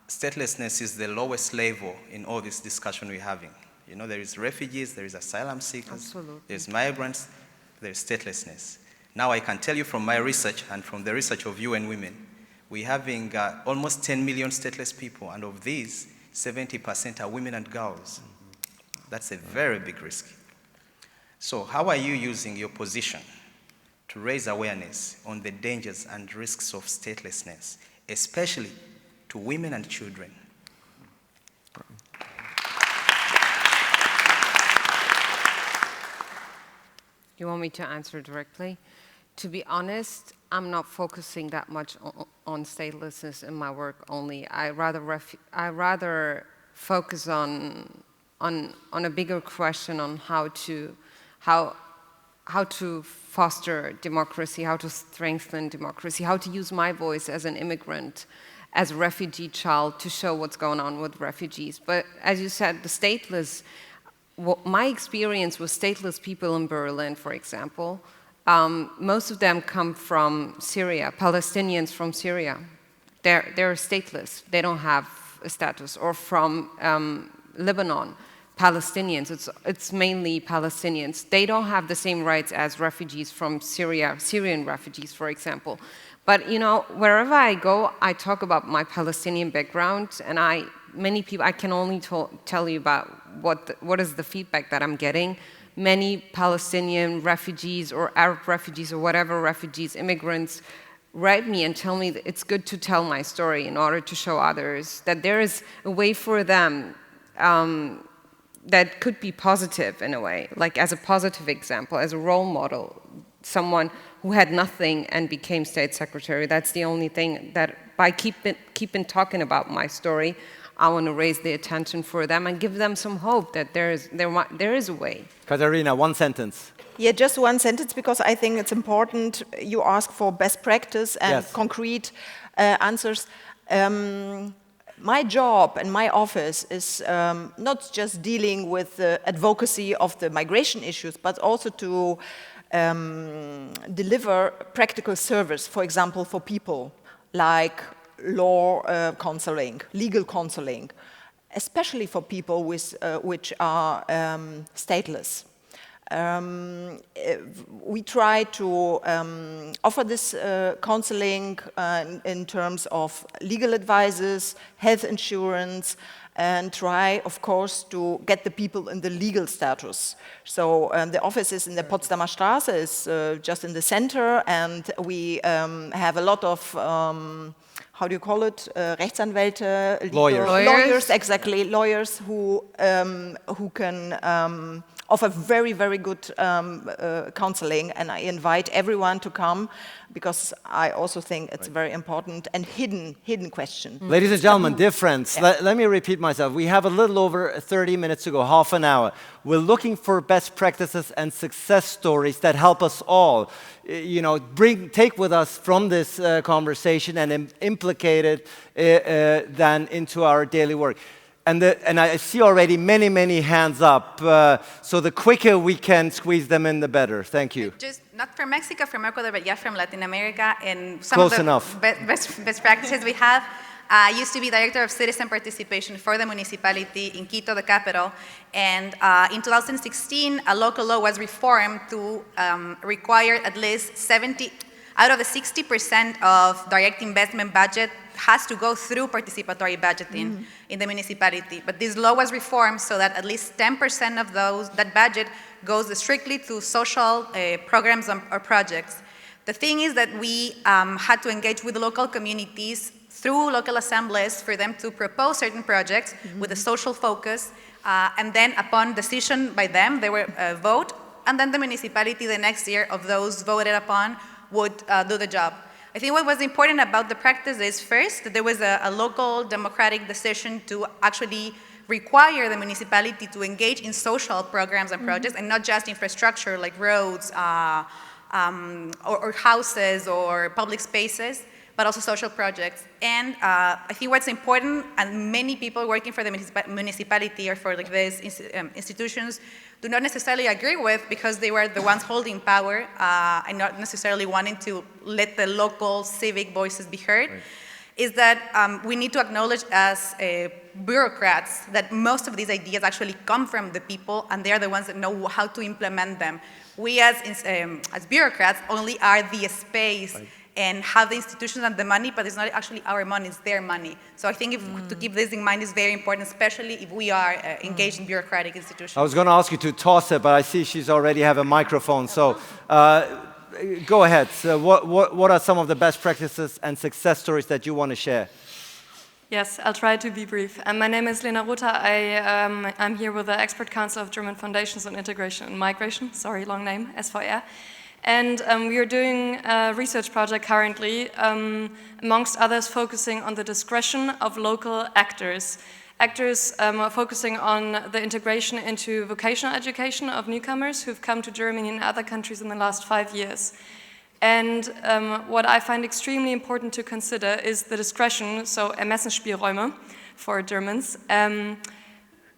statelessness is the lowest level in all this discussion we're having. You know, there is refugees, there is asylum seekers, Absolutely. there's migrants, there's statelessness. Now I can tell you from my research and from the research of UN Women, we're having almost 10 million stateless people, and of these, 70% are women and girls. That's a very big risk. So how are you using your position to raise awareness on the dangers and risks of statelessness, especially to women and children? You want me to answer directly? To be honest, I'm not focusing that much on statelessness in my work only. I rather focus on a bigger question on how to foster democracy, how to strengthen democracy, how to use my voice as an immigrant, as a refugee child, to show what's going on with refugees. But as you said, the stateless, my experience with stateless people in Berlin, for example, most of them come from Syria, Palestinians from Syria. They're stateless, they don't have a status. Or from Lebanon, Palestinians, it's mainly Palestinians. They don't have the same rights as refugees from Syria, Syrian refugees, for example. But you know, wherever I go, I talk about my Palestinian background, and many people, I can only tell you about what is the feedback that I'm getting. Many Palestinian refugees or Arab refugees or whatever refugees, immigrants, write me and tell me that it's good to tell my story in order to show others that there is a way for them that could be positive in a way, like as a positive example, as a role model, someone who had nothing and became state secretary. That's the only thing that by keeping talking about my story, I want to raise the attention for them and give them some hope that there is a way. Katarina, one sentence. Yeah, just one sentence, because I think it's important. You ask for best practice and concrete answers. My job and my office is not just dealing with the advocacy of the migration issues, but also to deliver practical service, for example, for people like law counseling, legal counseling, especially for people which are stateless. We try to offer this counseling in terms of legal advices, health insurance, and try, of course, to get the people in the legal status. So the office is in the Potsdamer Straße, is just in the center, and we have a lot of how do you call it? Rechtsanwälte, lawyers, exactly, lawyers who can offer very, very good counseling, and I invite everyone to come, because I also think it's very important and hidden question. Ladies and gentlemen, dear friends, let me repeat myself. We have a little over 30 minutes to go, half an hour. We're looking for best practices and success stories that help us all, you know, take with us from this conversation and implicate it then into our daily work. And I see already many, many hands up. So the quicker we can squeeze them in, the better. Thank you. Just not from Mexico, from Ecuador, but yeah, from Latin America. And some Close of the enough. Best practices we have. I used to be director of citizen participation for the municipality in Quito, the capital. And in 2016, a local law was reformed to require at least 70, out of the 60% of direct investment budget has to go through participatory budgeting in the municipality. But this law was reformed so that at least 10% of that budget goes strictly to social programs or projects. The thing is that we had to engage with the local communities through local assemblies for them to propose certain projects with a social focus, and then upon decision by them, they were vote, and then the municipality the next year of those voted upon would do the job. I think what was important about the practice is first, that there was a local democratic decision to actually require the municipality to engage in social programs and projects, and not just infrastructure like roads or houses or public spaces, but also social projects. And I think what's important, and many people working for the municipality or for like these institutions do not necessarily agree with, because they were the ones holding power and not necessarily wanting to let the local civic voices be heard, is that we need to acknowledge as bureaucrats that most of these ideas actually come from the people, and they are the ones that know how to implement them. We as bureaucrats only are the space and have the institutions and the money, but it's not actually our money, it's their money. So I think to keep this in mind is very important, especially if we are engaged in bureaucratic institutions. I was going to ask you to toss it, but I see she's already have a microphone. So go ahead. So what are some of the best practices and success stories that you want to share? Yes, I'll try to be brief. My name is Lena Ruther. I'm here with the Expert Council of German Foundations on Integration and Migration. Sorry, long name, SVR. And we are doing a research project currently, amongst others focusing on the discretion of local actors. Actors are focusing on the integration into vocational education of newcomers who've come to Germany and other countries in the last 5 years. And what I find extremely important to consider is the discretion, so Ermessensspielräume for Germans,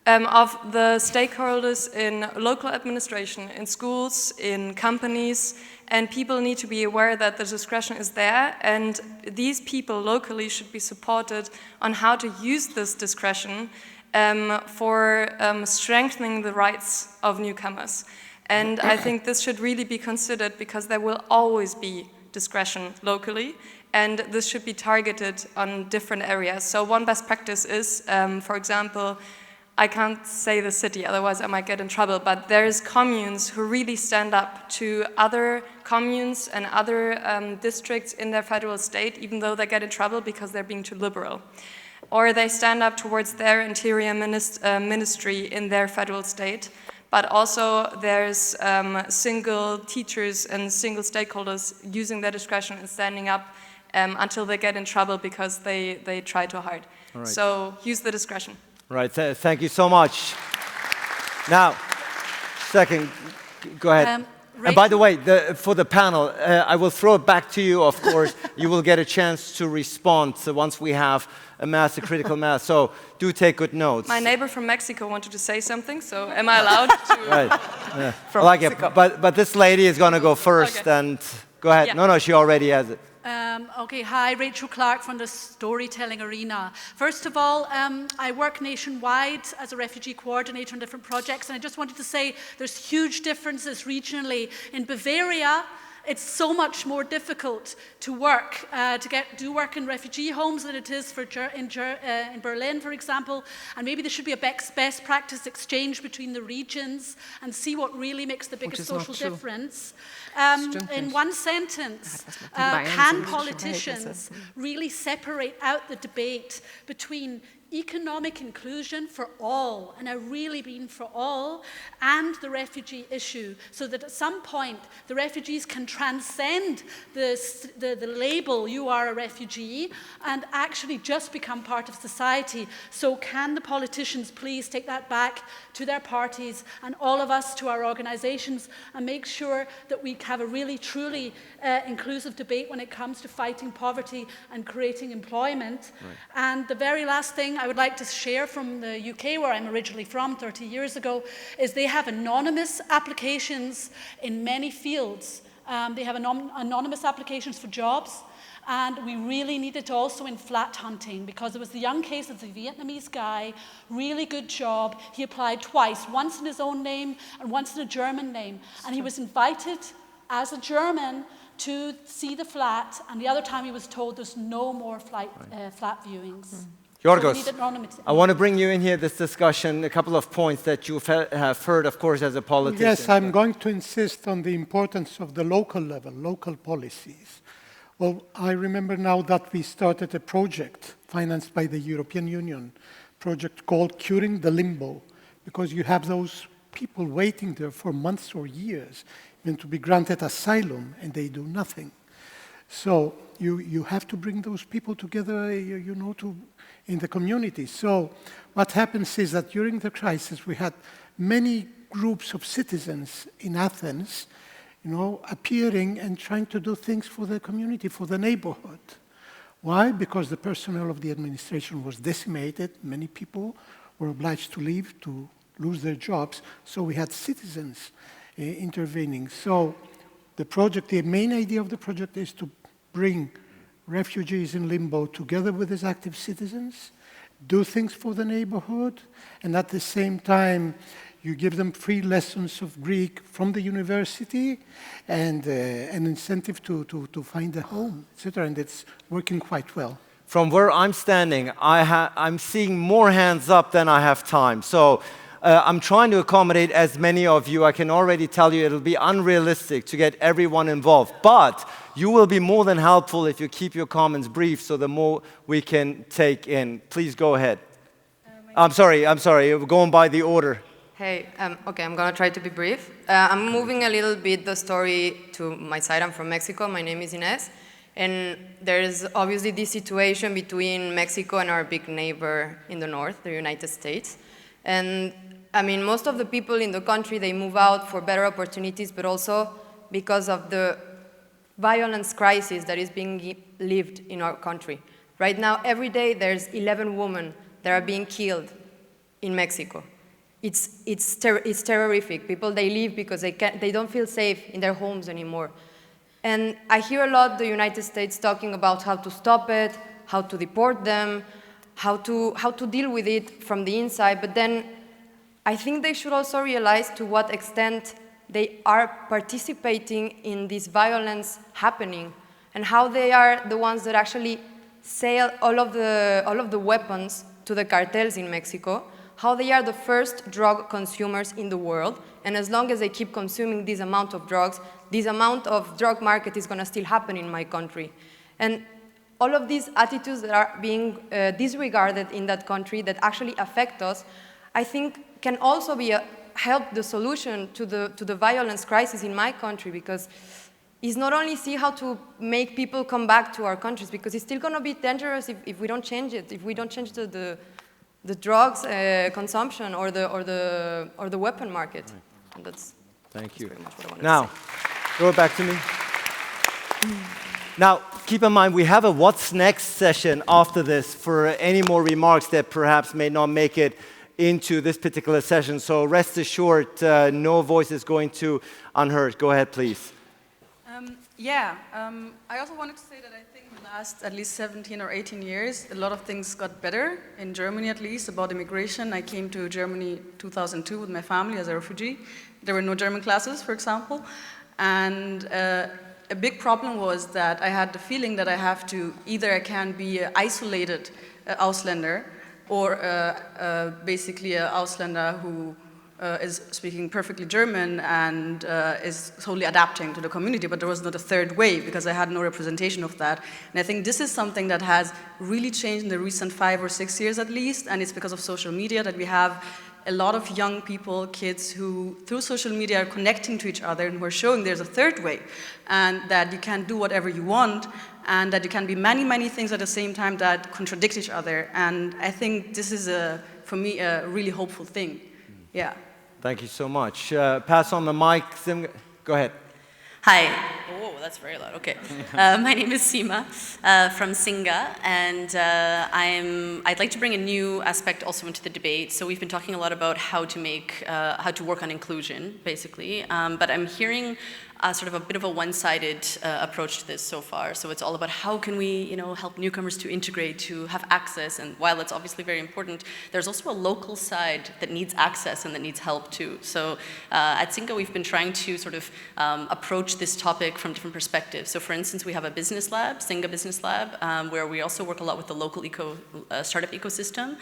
of the stakeholders in local administration, in schools, in companies, and people need to be aware that the discretion is there, and these people locally should be supported on how to use this discretion for strengthening the rights of newcomers. And I think this should really be considered, because there will always be discretion locally, and this should be targeted on different areas. So one best practice is, for example, I can't say the city, otherwise I might get in trouble, but there's communes who really stand up to other communes and other districts in their federal state, even though they get in trouble because they're being too liberal. Or they stand up towards their interior ministry in their federal state. But also there's single teachers and single stakeholders using their discretion and standing up until they get in trouble because they try too hard. Right. So use the discretion. Right, thank you so much. Now, second, go ahead. And by the way, for the panel, I will throw it back to you, of course. You will get a chance to respond once we have amassed a critical mass. So do take good notes. My neighbor from Mexico wanted to say something, so am I allowed to? Right. Yeah. I like it. But this lady is going to go first, okay. And go ahead. Yeah. No, she already has it. Okay, hi, Rachel Clark from the Storytelling Arena. First of all, I work nationwide as a refugee coordinator on different projects, and I just wanted to say there's huge differences regionally. In Bavaria, it's so much more difficult to work, do work in refugee homes than it is in Berlin, for example. And maybe there should be a best practice exchange between the regions and see what really makes the biggest social difference. In one sentence, can politicians really separate out the debate between economic inclusion for all, and I really mean for all, and the refugee issue, so that at some point the refugees can transcend the label, you are a refugee, and actually just become part of society. So can the politicians please take that back to their parties and all of us to our organizations, and make sure that we have a really truly inclusive debate when it comes to fighting poverty and creating employment. Right. And the very last thing I would like to share from the UK, where I'm originally from 30 years ago, is they have anonymous applications in many fields. They have anonymous applications for jobs, and we really need it also in flat hunting, because it was the young case of the Vietnamese guy, really good job. He applied twice, once in his own name and once in a German name, and he was invited as a German to see the flat, and the other time he was told there's no more flat viewings. Georgios, So we need anonymity. I want to bring you in here, this discussion, a couple of points that you have heard, of course, as a politician. Yes, I'm going to insist on the importance of the local level, local policies. Well, I remember now that we started a project financed by the European Union, project called Curing the Limbo, because you have those people waiting there for months or years, even to be granted asylum, and they do nothing. So you have to bring those people together, in the community. So what happens is that during the crisis, we had many groups of citizens in Athens, appearing and trying to do things for the community, for the neighborhood. Why? Because the personnel of the administration was decimated. Many people were obliged to leave, to lose their jobs. So we had citizens intervening. So the main idea of the project is to bring refugees in limbo together with these active citizens, do things for the neighborhood, and at the same time, you give them free lessons of Greek from the university and an incentive to find a home, etc. And it's working quite well. From where I'm standing, I'm seeing more hands up than I have time. So I'm trying to accommodate as many of you. I can already tell you it'll be unrealistic to get everyone involved. But you will be more than helpful if you keep your comments brief, so the more we can take in. Please go ahead. I'm sorry. We're going by the order. Hey, okay, I'm gonna try to be brief. I'm moving a little bit the story to my side. I'm from Mexico. My name is Ines. And there's obviously this situation between Mexico and our big neighbor in the north, the United States. And I mean, most of the people in the country, they move out for better opportunities, but also because of the violence crisis that is being lived in our country. Right now, every day, there's 11 women that are being killed in Mexico. It's terrific. People, they leave because they don't feel safe in their homes anymore. And I hear a lot the United States talking about how to stop it, how to deport them, how to deal with it from the inside, but then I think they should also realize to what extent they are participating in this violence happening and how they are the ones that actually sell all of the weapons to the cartels in Mexico, how they are the first drug consumers in the world, and as long as they keep consuming this amount of drugs, this amount of drug market is going to still happen in my country. And all of these attitudes that are being disregarded in that country that actually affect us, I think can also be help the solution to the violence crisis in my country, because it's not only see how to make people come back to our countries, because it's still going to be dangerous if we don't change it, if we don't change the drugs consumption or the weapon market. Right. And that's Thank you. pretty much what I wanted Now, to say. throw it back to me. Now, keep in mind, we have a What's Next session after this for any more remarks that perhaps may not make it into this particular session. So rest assured, no voice is going to unheard. Go ahead, please. I also wanted to say that I think in the last at least 17 or 18 years, a lot of things got better, in Germany at least, about immigration. I came to Germany 2002 with my family as a refugee. There were no German classes, for example. And a big problem was that I had the feeling that I can be an isolated Ausländer, or basically an Ausländer who is speaking perfectly German and is totally adapting to the community, but there was not a third way because I had no representation of that. And I think this is something that has really changed in the recent 5 or 6 years at least, and it's because of social media that we have a lot of young people, kids, who through social media are connecting to each other and who are showing there's a third way, and that you can do whatever you want, and that you can be many, many things at the same time that contradict each other. And I think this is, for me, a really hopeful thing. Yeah. Thank you so much. Pass on the mic. Go ahead. Hi. Oh, that's very loud. Okay. My name is Seema from Singa, and I'd like to bring a new aspect also into the debate. So we've been talking a lot about how to work on inclusion, basically. But I'm hearing sort of a bit of a one-sided approach to this so far. So it's all about how can we, help newcomers to integrate, to have access, and while it's obviously very important, there's also a local side that needs access and that needs help too. So at Singa, we've been trying to sort of approach this topic from different perspectives. So for instance, we have a business lab, Singa Business Lab, where we also work a lot with the local startup ecosystem.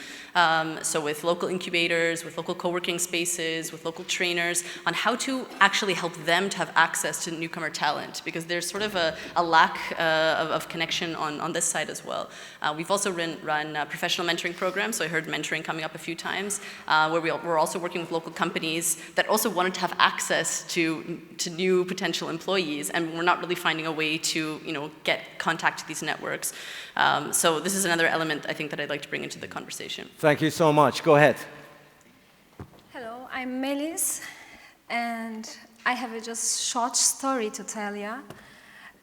So with local incubators, with local co-working spaces, with local trainers, on how to actually help them to have access to newcomer talent, because there's sort of a lack of connection on this side as well. We've also run professional mentoring programs, so I heard mentoring coming up a few times, where we're also working with local companies that also wanted to have access to new potential employees, and we're not really finding a way to get contact to these networks. So this is another element I think that I'd like to bring into the conversation. Thank you so much. Go ahead. Hello, I'm Melis, and I have a just short story to tell you.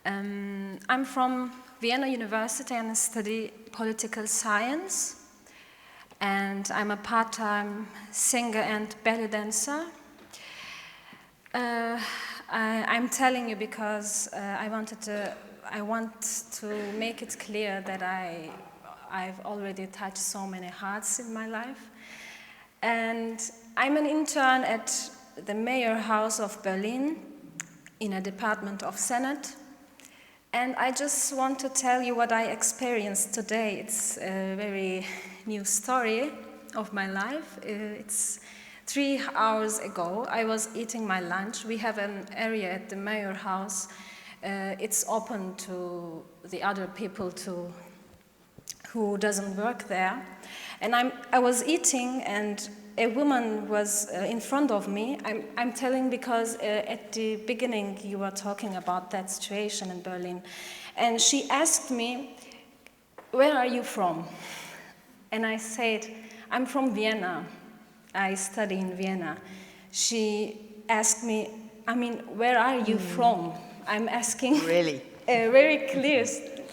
I'm from Vienna University and I study political science, and I'm a part-time singer and belly dancer. I'm telling you because I want to make it clear that I've already touched so many hearts in my life. And I'm an intern at the Mayor House of Berlin in a department of Senate. And I just want to tell you what I experienced today. It's a very new story of my life. It's 3 hours ago. I was eating my lunch. We have an area at the Mayor House. It's open to the other people who doesn't work there. And I was eating, and a woman was in front of me. I'm telling because at the beginning you were talking about that situation in Berlin. And she asked me, "Where are you from?" And I said, "I'm from Vienna. I study in Vienna." She asked me, "Where are you from?" I'm asking really a very clear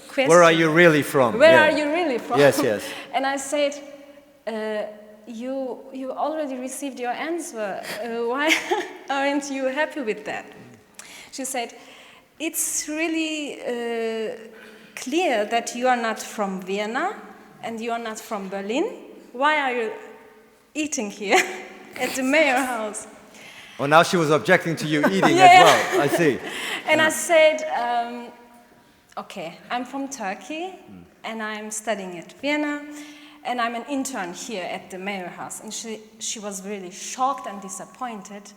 question. Where are you really from? Where are you really from? Yes, yes. And I said, you already received your answer. Why aren't you happy with that? She said, "It's really clear that you are not from Vienna and you are not from Berlin. Why are you eating here at the Mayor House?" Oh, now she was objecting to you eating as well. I see. And I said, okay, I'm from Turkey, and I'm studying at Vienna, and I'm an intern here at the Mayor House. And she was really shocked and disappointed.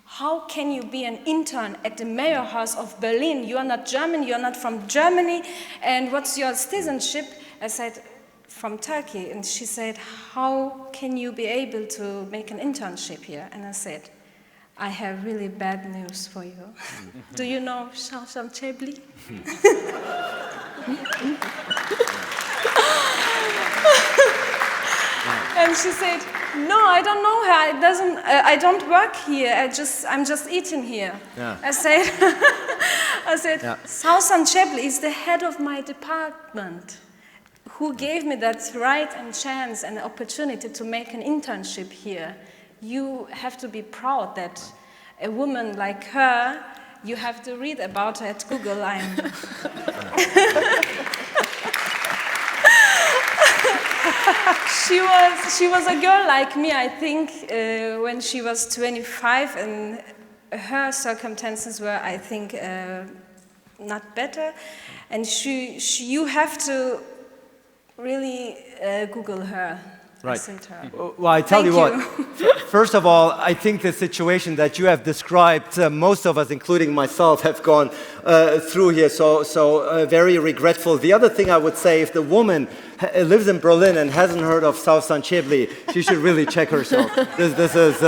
How can you be an intern at the Mayor House of Berlin? You are not German, you are not from Germany, and what's your citizenship? I said, from Turkey. And she said, how can you be able to make an internship here? And I said, I have really bad news for you. Do you know Sawsan Chebli? And she said, no, I don't know her. I don't work here. I'm just eating here. Yeah. I said, yeah. Sawsan Chebli is the head of my department, who gave me that right and chance and opportunity to make an internship here. You have to be proud that a woman like her, you have to read about her at Google. She was a girl like me, I think, when she was 25, and her circumstances were, I think, not better. And you have to really Google her. Right. Well, I tell you what, first of all, I think the situation that you have described, most of us, including myself, have gone through here, so very regretful. The other thing I would say, if the woman lives in Berlin and hasn't heard of Sawsan Chebli, she should really check herself. This is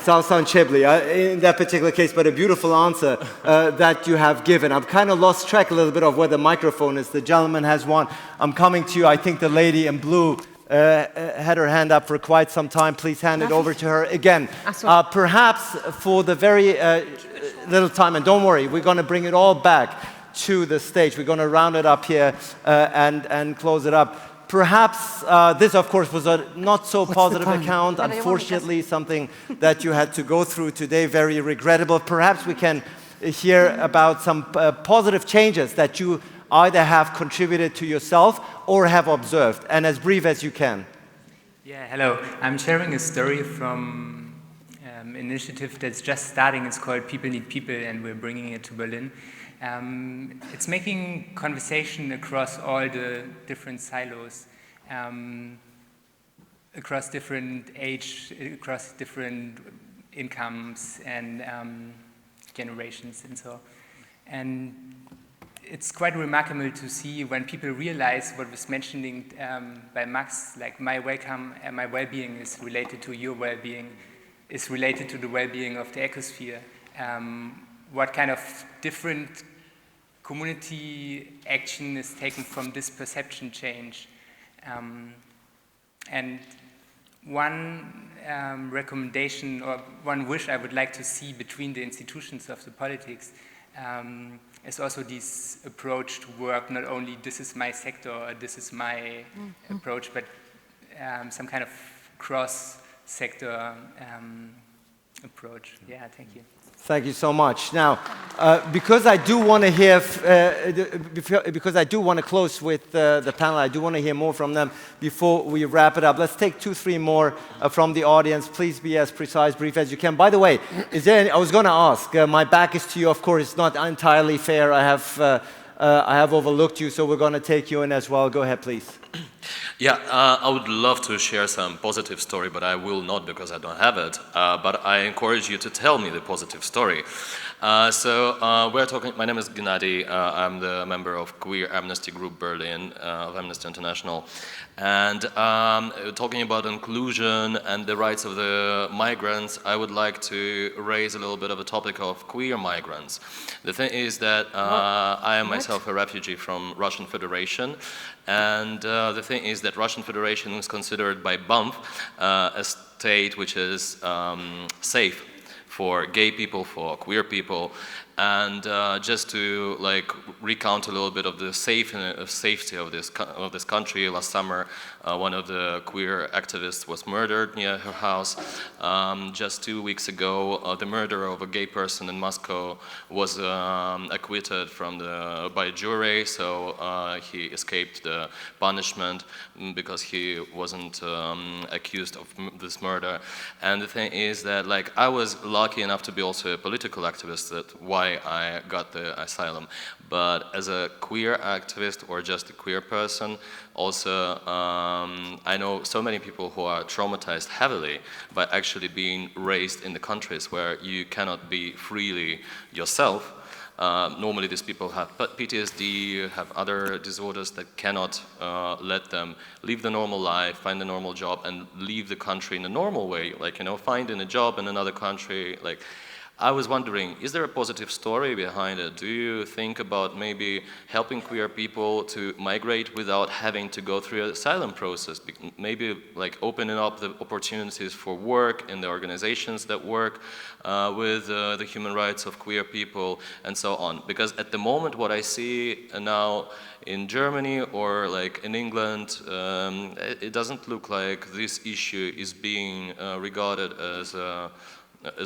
Sawsan Chebli in that particular case, but a beautiful answer that you have given. I've kind of lost track a little bit of where the microphone is. The gentleman has one. I'm coming to you. I think the lady in blue had her hand up for quite some time. Please hand it over to her again. Perhaps for the very little time, and don't worry, we're going to bring it all back to the stage. We're going to round it up here and close it up. Perhaps this, of course, was a not so positive account. Unfortunately, something that you had to go through today, very regrettable. Perhaps we can hear about some positive changes that you either have contributed to yourself or have observed, and as brief as you can. Yeah, hello. I'm sharing a story from an initiative that's just starting. It's called People Need People, and we're bringing it to Berlin. It's making conversation across all the different silos, across different age, across different incomes and generations and so. And it's quite remarkable to see when people realize what was mentioned by Max, like my welcome and my well-being is related to your well-being, is related to the well-being of the ecosphere. What kind of different community action is taken from this perception change. And one recommendation or one wish I would like to see between the institutions of the politics is also this approach to work, not only this is my sector or this is my approach, but some kind of cross-sector approach. Yeah, thank you. Thank you so much. Now, because I do want to hear, because I do want to close with the panel, I do want to hear more from them before we wrap it up. Let's take 2-3 more from the audience. Please be as precise, brief as you can. By the way, is there any, I was going to ask, my back is to you, of course, it's not entirely fair. I have overlooked you, so we're going to take you in as well. Go ahead, please. Yeah, I would love to share some positive story, but I will not because I don't have it. But I encourage you to tell me the positive story. We're talking, my name is Gennady. I'm the member of Queer Amnesty Group Berlin of Amnesty International. And talking about inclusion and the rights of the migrants, I would like to raise a little bit of a topic of queer migrants. The thing is that I am myself a refugee from Russian Federation. And the thing is that Russian Federation is considered by BUMF a state which is safe for gay people, for queer people. And just to recount a little bit of the safety of this country, last summer one of the queer activists was murdered near her house. Just 2 weeks ago, the murderer of a gay person in Moscow was acquitted by a jury, so he escaped the punishment because he wasn't accused of this murder. And the thing is that I was lucky enough to be also a political activist, that's why I got the asylum. But as a queer activist or just a queer person, also I know so many people who are traumatized heavily by actually being raised in the countries where you cannot be freely yourself. Normally these people have PTSD, have other disorders that cannot let them live the normal life, find a normal job, and leave the country in a normal way, finding a job in another country. I was wondering, is there a positive story behind it? Do you think about maybe helping queer people to migrate without having to go through an asylum process? Maybe opening up the opportunities for work in the organizations that work with the human rights of queer people and so on. Because at the moment what I see now in Germany or in England, it doesn't look like this issue is being regarded as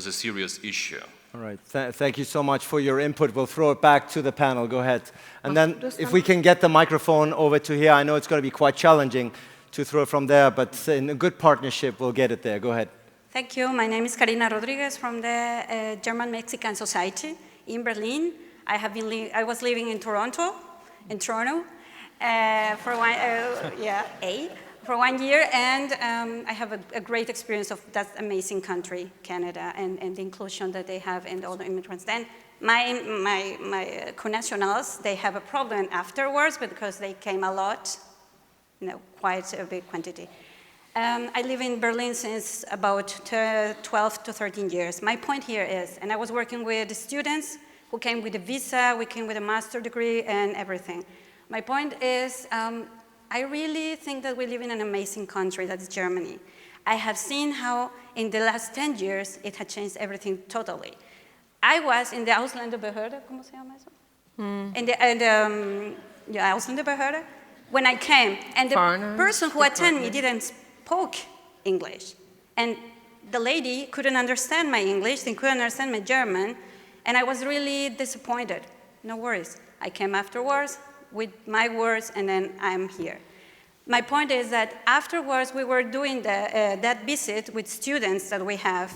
a serious issue. All right, thank you so much for your input. We'll throw it back to the panel. Go ahead. And then if we can get the microphone over to here, I know it's going to be quite challenging to throw it from there, but in a good partnership, we'll get it there. Go ahead. Thank you. My name is Karina Rodriguez from the German-Mexican Society in Berlin. I was living in Toronto, for 1 year, and I have a great experience of that amazing country, Canada, and the inclusion that they have and all the immigrants. Then my connationals, they have a problem afterwards because they came a lot, quite a big quantity. I live in Berlin since about 12 to 13 years. My point here is, and I was working with the students who came with a visa, we came with a master's degree and everything. My point is, I really think that we live in an amazing country, that's Germany. I have seen how in the last 10 years it had changed everything totally. I was in the Ausländerbehörde, ¿cómo se llama eso? In the Ausländerbehörde, when I came, and the person who attended me didn't speak English. And the lady couldn't understand my English, they couldn't understand my German, And I was really disappointed. No worries. I came afterwards with my words, and then I'm here. My point is that afterwards, we were doing that visit with students that we have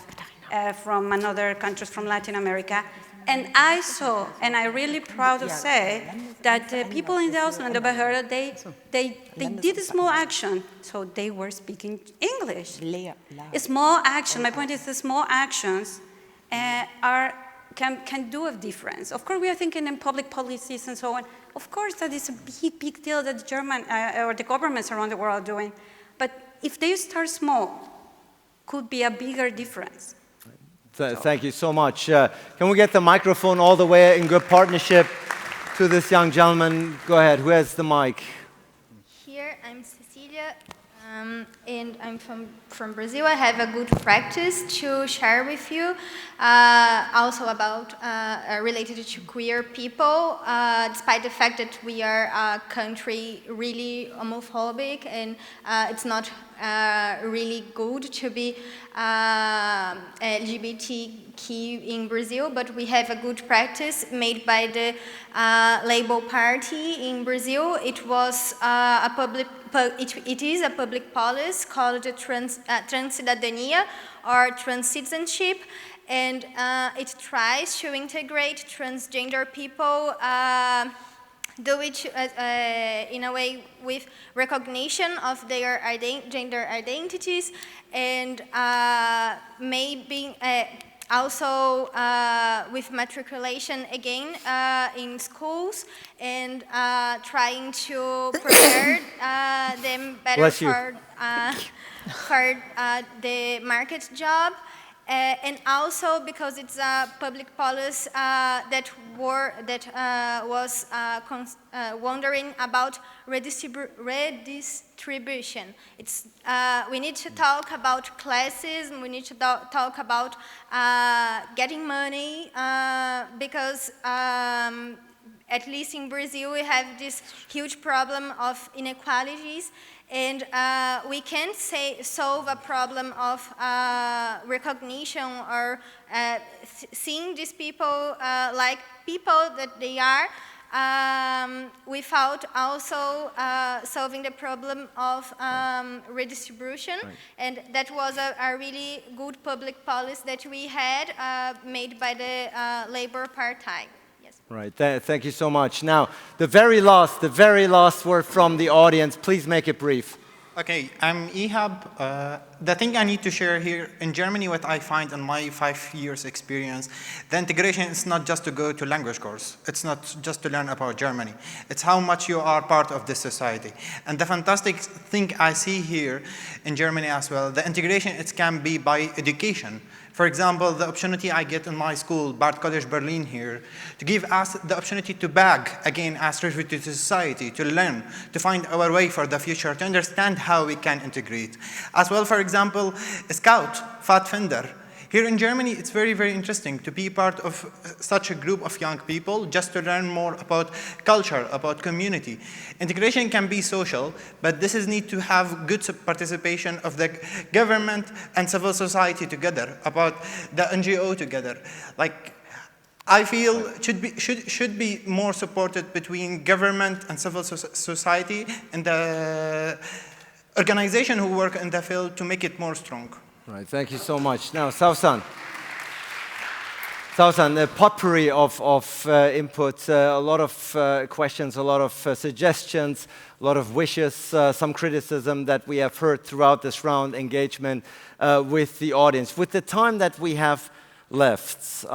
from another countries from Latin America. And I saw, and I'm really proud to say, that people in the Aslan, the Bahara, they did a small action. So they were speaking English. A small action, my point is the small actions can do a difference. Of course, we are thinking in public policies and so on. Of course, that is a big, big deal that the German or the governments around the world are doing. But if they start small, could be a bigger difference. Thank you so much. Can we get the microphone all the way in good partnership to this young gentleman? Go ahead. Who has the mic? Here, I'm Cecilia, and I'm from Brazil. I have a good practice to share with you, also about related to queer people, despite the fact that we are a country really homophobic, and it's not really good to be LGBTQ in Brazil, but we have a good practice made by the Labour Party in Brazil. It was it is a public policy called the Transcidadania or Citizenship, and it tries to integrate transgender people, do it in a way with recognition of their gender identities, and maybe also with matriculation again in schools, and trying to prepare them better for the market job. And also because it's a public policy that was wondering about redistribution. It's we need to talk about classes. We need to talk about getting money because at least in Brazil we have this huge problem of inequalities. And we can't solve a problem of recognition or seeing these people like people that they are without also solving the problem of redistribution. Right. And that was a really good public policy that we had made by the Labour Party. Right, thank you so much. Now, the very last word from the audience. Please make it brief. Okay, I'm Ihab. The thing I need to share here, in Germany, what I find in my 5 years experience, the integration is not just to go to language course. It's not just to learn about Germany. It's how much you are part of this society. And the fantastic thing I see here in Germany as well, the integration, it can be by education. For example, the opportunity I get in my school, Bard College Berlin here, to give us the opportunity to back again as refugee to society, to learn, to find our way for the future, to understand how we can integrate. As well, for example, Scout, Pfadfinder. Here in Germany, it's very, very interesting to be part of such a group of young people just to learn more about culture, about community. Integration can be social, but this is need to have good participation of the government and civil society together, about the NGO together. Like, I feel should be more supported between government and civil society and the organization who work in the field to make it more strong. Right, thank you so much. Now, Sawsan, a potpourri of input, a lot of questions, a lot of suggestions, a lot of wishes, some criticism that we have heard throughout this round engagement with the audience. With the time that we have left,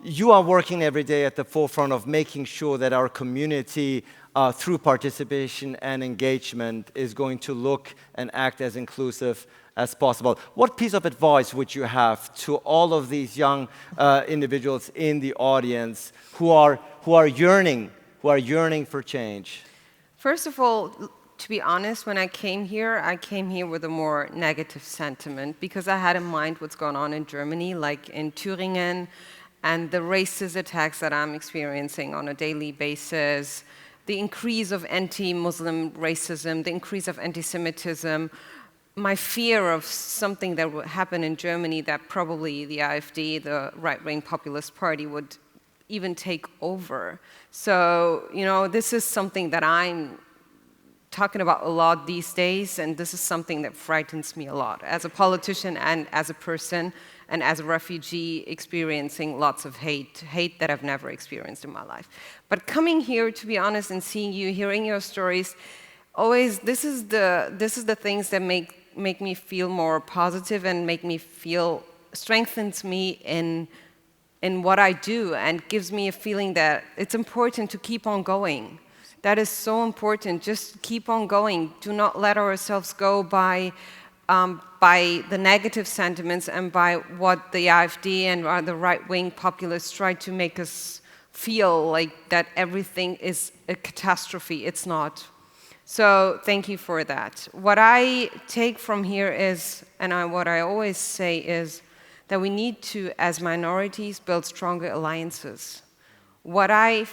you are working every day at the forefront of making sure that our community through participation and engagement is going to look and act as inclusive as possible. What piece of advice would you have to all of these young individuals in the audience who are yearning for change? First of all, to be honest, when I came here with a more negative sentiment because I had in mind what's going on in Germany, like in Thüringen, and the racist attacks that I'm experiencing on a daily basis, the increase of anti-Muslim racism, the increase of anti-Semitism, my fear of something that would happen in Germany, that probably the AfD, the right-wing populist party, would even take over. So, you know, this is something that I'm talking about a lot these days, and this is something that frightens me a lot as a politician and as a person and as a refugee experiencing lots of hate that I've never experienced in my life. But coming here, to be honest, and seeing you, hearing your stories, always, this is the things that make me feel more positive and make me feel, strengthens me in what I do and gives me a feeling that it's important to keep on going. That is so important. Just keep on going. Do not let ourselves go by the negative sentiments and by what the AfD and the right-wing populists try to make us feel like that everything is a catastrophe. It's not. So thank you for that. What I take from here is, and what I always say is, that we need to, as minorities, build stronger alliances. What I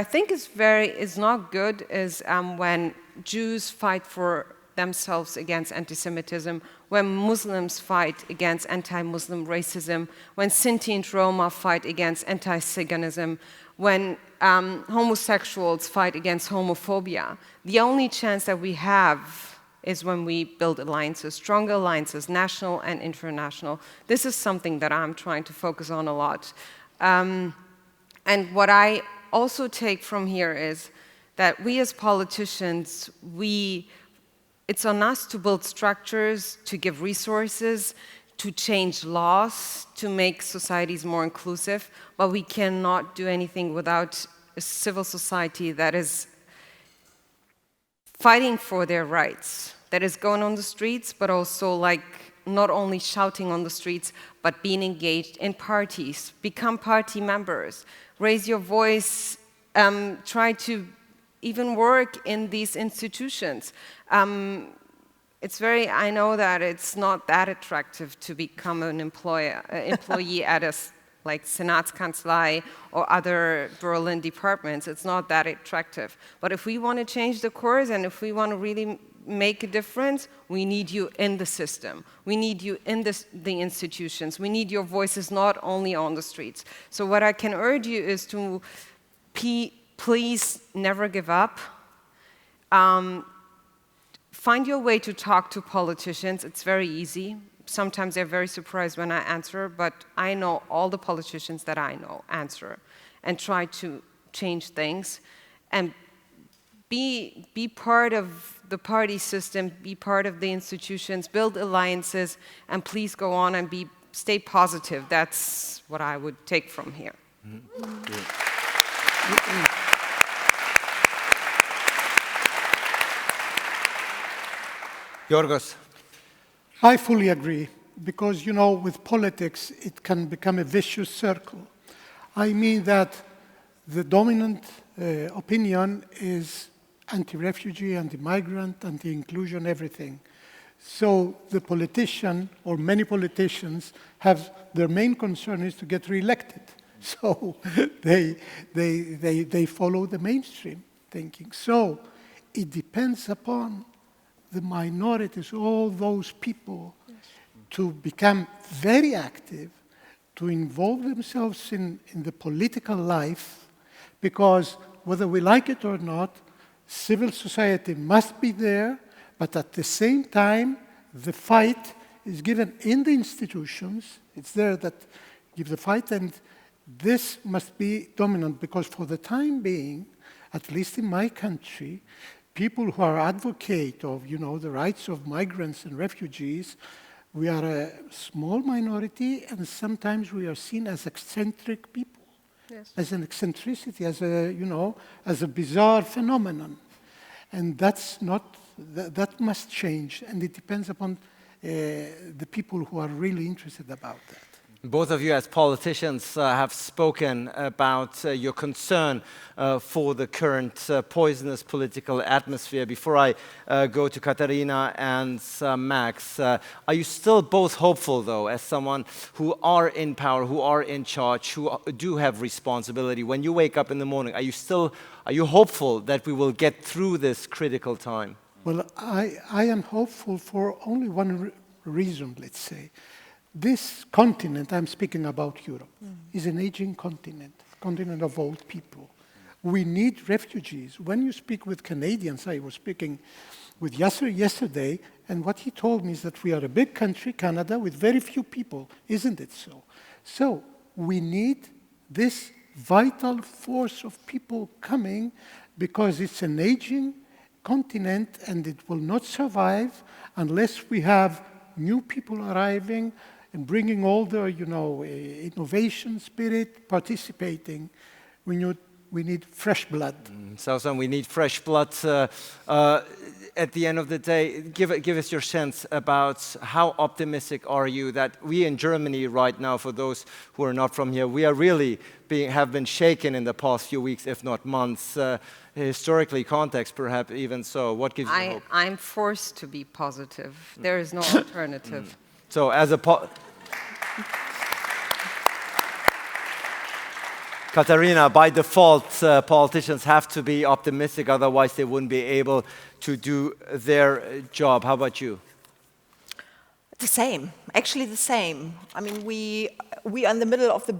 think is not good is when Jews fight for themselves against anti-Semitism, when Muslims fight against anti-Muslim racism, when Sinti and Roma fight against anti-Ziganism, when homosexuals fight against homophobia. The only chance that we have is when we build alliances, stronger alliances, national and international. This is something that I'm trying to focus on a lot. And what I also take from here is that we as politicians, it's on us to build structures, to give resources, to change laws, to make societies more inclusive, but we cannot do anything without a civil society that is fighting for their rights, that is going on the streets, but also like not only shouting on the streets, but being engaged in parties, become party members, raise your voice, try to even work in these institutions. I know that it's not that attractive to become an employee at a like Senatskanzlei or other Berlin departments. It's not that attractive. But if we want to change the course and if we want to really make a difference, we need you in the system. We need you in the institutions. We need your voices not only on the streets. So what I can urge you is to please never give up. Find your way to talk to politicians. It's very easy. Sometimes they're very surprised when I answer, but I know all the politicians that I know answer and try to change things and be part of the party system, be part of the institutions, build alliances, and please go on and stay positive. That's what I would take from here. Georgios. I fully agree, because, you know, with politics, it can become a vicious circle. I mean that the dominant opinion is anti-refugee, anti-migrant, anti-inclusion, everything. So the politician, or many politicians, have their main concern is to get re-elected. So they follow the mainstream thinking. So it depends upon the minorities, all those people, to become very active, to involve themselves in the political life, because whether we like it or not, civil society must be there, but at the same time, the fight is given in the institutions. It's there that give the fight, and this must be dominant, because for the time being, at least in my country, people who are advocate of, you know, the rights of migrants and refugees, we are a small minority, and sometimes we are seen as eccentric people, as an eccentricity, as a, you know, as a bizarre phenomenon. And that's not, that must change, and it depends upon the people who are really interested about that. Both of you as politicians have spoken about your concern for the current poisonous political atmosphere. Before I go to Katarina and Max, are you still both hopeful, though, as someone who are in power, who are in charge, who do have responsibility? When you wake up in the morning, are you hopeful that we will get through this critical time? Well, I am hopeful for only one reason, let's say. This continent, I'm speaking about Europe, is an aging continent of old people. We need refugees. When you speak with Canadians, I was speaking with Yasser yesterday, and what he told me is that we are a big country, Canada, with very few people. Isn't it so? So we need this vital force of people coming because it's an aging continent and it will not survive unless we have new people arriving and bringing all the, innovation spirit, participating. We need fresh blood. Sawsan, we need fresh blood. At the end of the day, give us your sense about how optimistic are you that we in Germany right now, for those who are not from here, we are really have been shaken in the past few weeks, if not months. Historically, context perhaps even so. What gives you hope? I'm forced to be positive. There is no alternative. So as a Katarina, by default, politicians have to be optimistic, otherwise they wouldn't be able to do their job. How about you? The same, actually the same. I mean, we are in the middle of the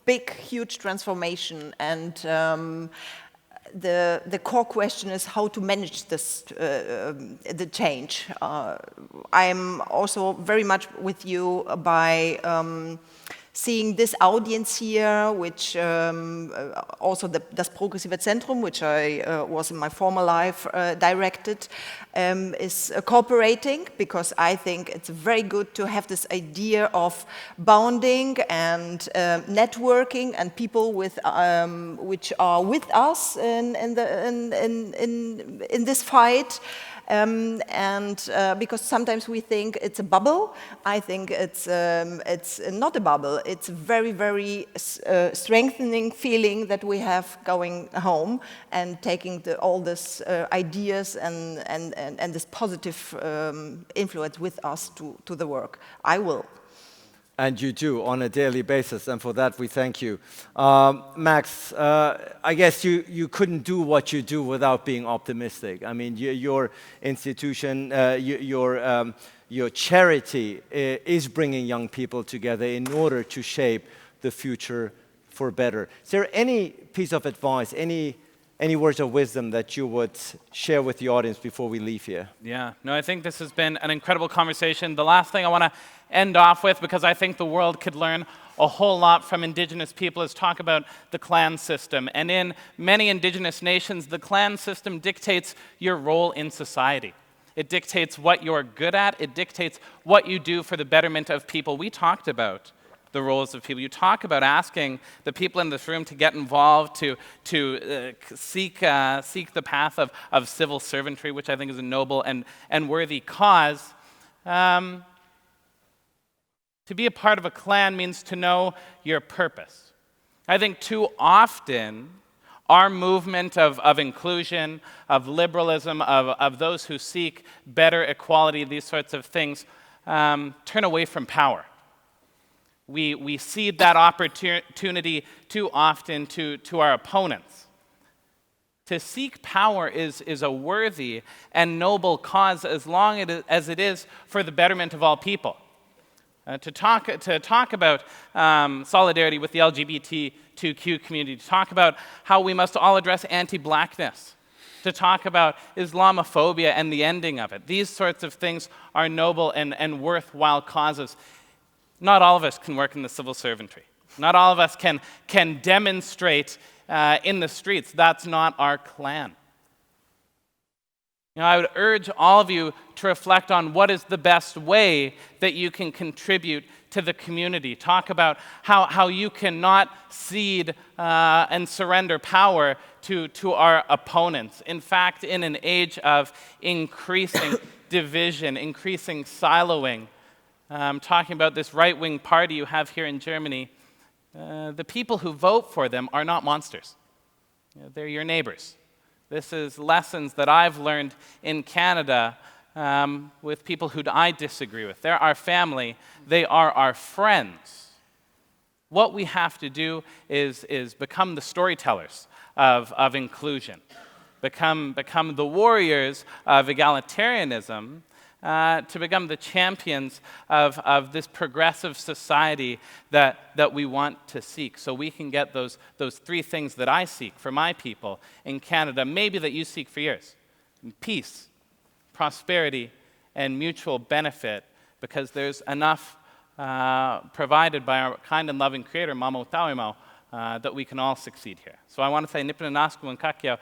big, huge transformation, and the core question is how to manage this, the change. I'm also very much with you by seeing this audience here, which also das Progressive Zentrum, which I was in my former life directed, is cooperating, because I think it's very good to have this idea of bonding and networking and people with which are with us in this fight. Because sometimes we think it's a bubble, I think it's not a bubble. It's a very, very strengthening feeling that we have going home and taking all these ideas and this positive influence with us to the work. I will. And you do on a daily basis, and for that we thank you. Max, I guess you couldn't do what you do without being optimistic. I mean, your institution, your charity is bringing young people together in order to shape the future for better. Is there any piece of advice, any words of wisdom that you would share with the audience before we leave here? Yeah, no, I think this has been an incredible conversation. The last thing I want to end off with, because I think the world could learn a whole lot from Indigenous people, is talk about the clan system. And in many Indigenous nations, the clan system dictates your role in society. It dictates what you're good at. It dictates what you do for the betterment of people. We talked about the roles of people. You talk about asking the people in this room to get involved, to seek the path of civil servantry, which I think is a noble and worthy cause. To be a part of a clan means to know your purpose. I think too often our movement of inclusion, of liberalism, of those who seek better equality, these sorts of things, turn away from power. We cede that opportunity too often to our opponents. To seek power is a worthy and noble cause as long as it is for the betterment of all people. To talk about solidarity with the LGBTQ community, to talk about how we must all address anti-blackness, to talk about Islamophobia and the ending of it. These sorts of things are noble and worthwhile causes. Not all of us can work in the civil servantry. Not all of us can demonstrate in the streets. That's not our clan. I would urge all of you to reflect on what is the best way that you can contribute to the community. Talk about how you cannot cede and surrender power to our opponents. In fact, in an age of increasing division, increasing siloing, talking about this right-wing party you have here in Germany, the people who vote for them are not monsters. They're your neighbors. This is lessons that I've learned in Canada with people who I disagree with. They're our family. They are our friends. What we have to do is become the storytellers of inclusion, become the warriors of egalitarianism, to become the champions of this progressive society that we want to seek, so we can get those three things that I seek for my people in Canada, maybe that you seek for yours: peace, prosperity, and mutual benefit, because there's enough provided by our kind and loving Creator, Mama Utawimo, that we can all succeed here. So I want to say, Nipuna Nasku and Kakyo,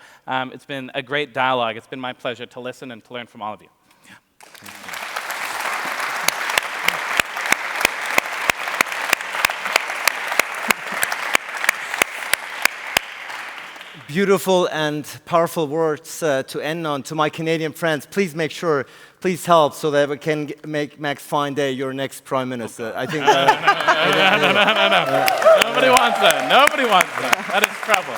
it's been a great dialogue. It's been my pleasure to listen and to learn from all of you. Beautiful and powerful words to end on. To my Canadian friends, please make sure, please help so that we can make Max FineDay your next Prime Minister. I think no. Nobody wants that. Nobody wants that. That is trouble.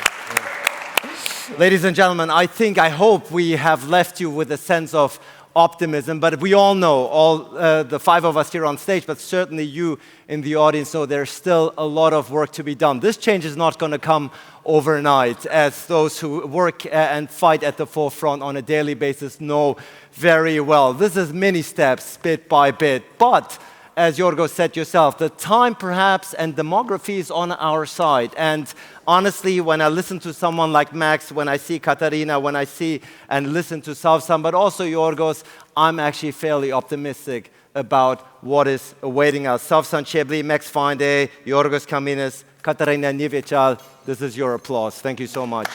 Ladies and gentlemen, I hope we have left you with a sense of optimism, but we all know, all the five of us here on stage, but certainly you in the audience know there's still a lot of work to be done. This change is not going to come overnight, as those who work and fight at the forefront on a daily basis know very well. This is many steps, bit by bit, but as Georgios said yourself, the time perhaps and demography is on our side. And honestly, when I listen to someone like Max, when I see Katarina, when I see and listen to Sawsan, but also Georgios, I'm actually fairly optimistic about what is awaiting us. Sawsan, Chebli, Max FineDay, Georgios Kaminis, Katarina Nivechal, this is your applause. Thank you so much.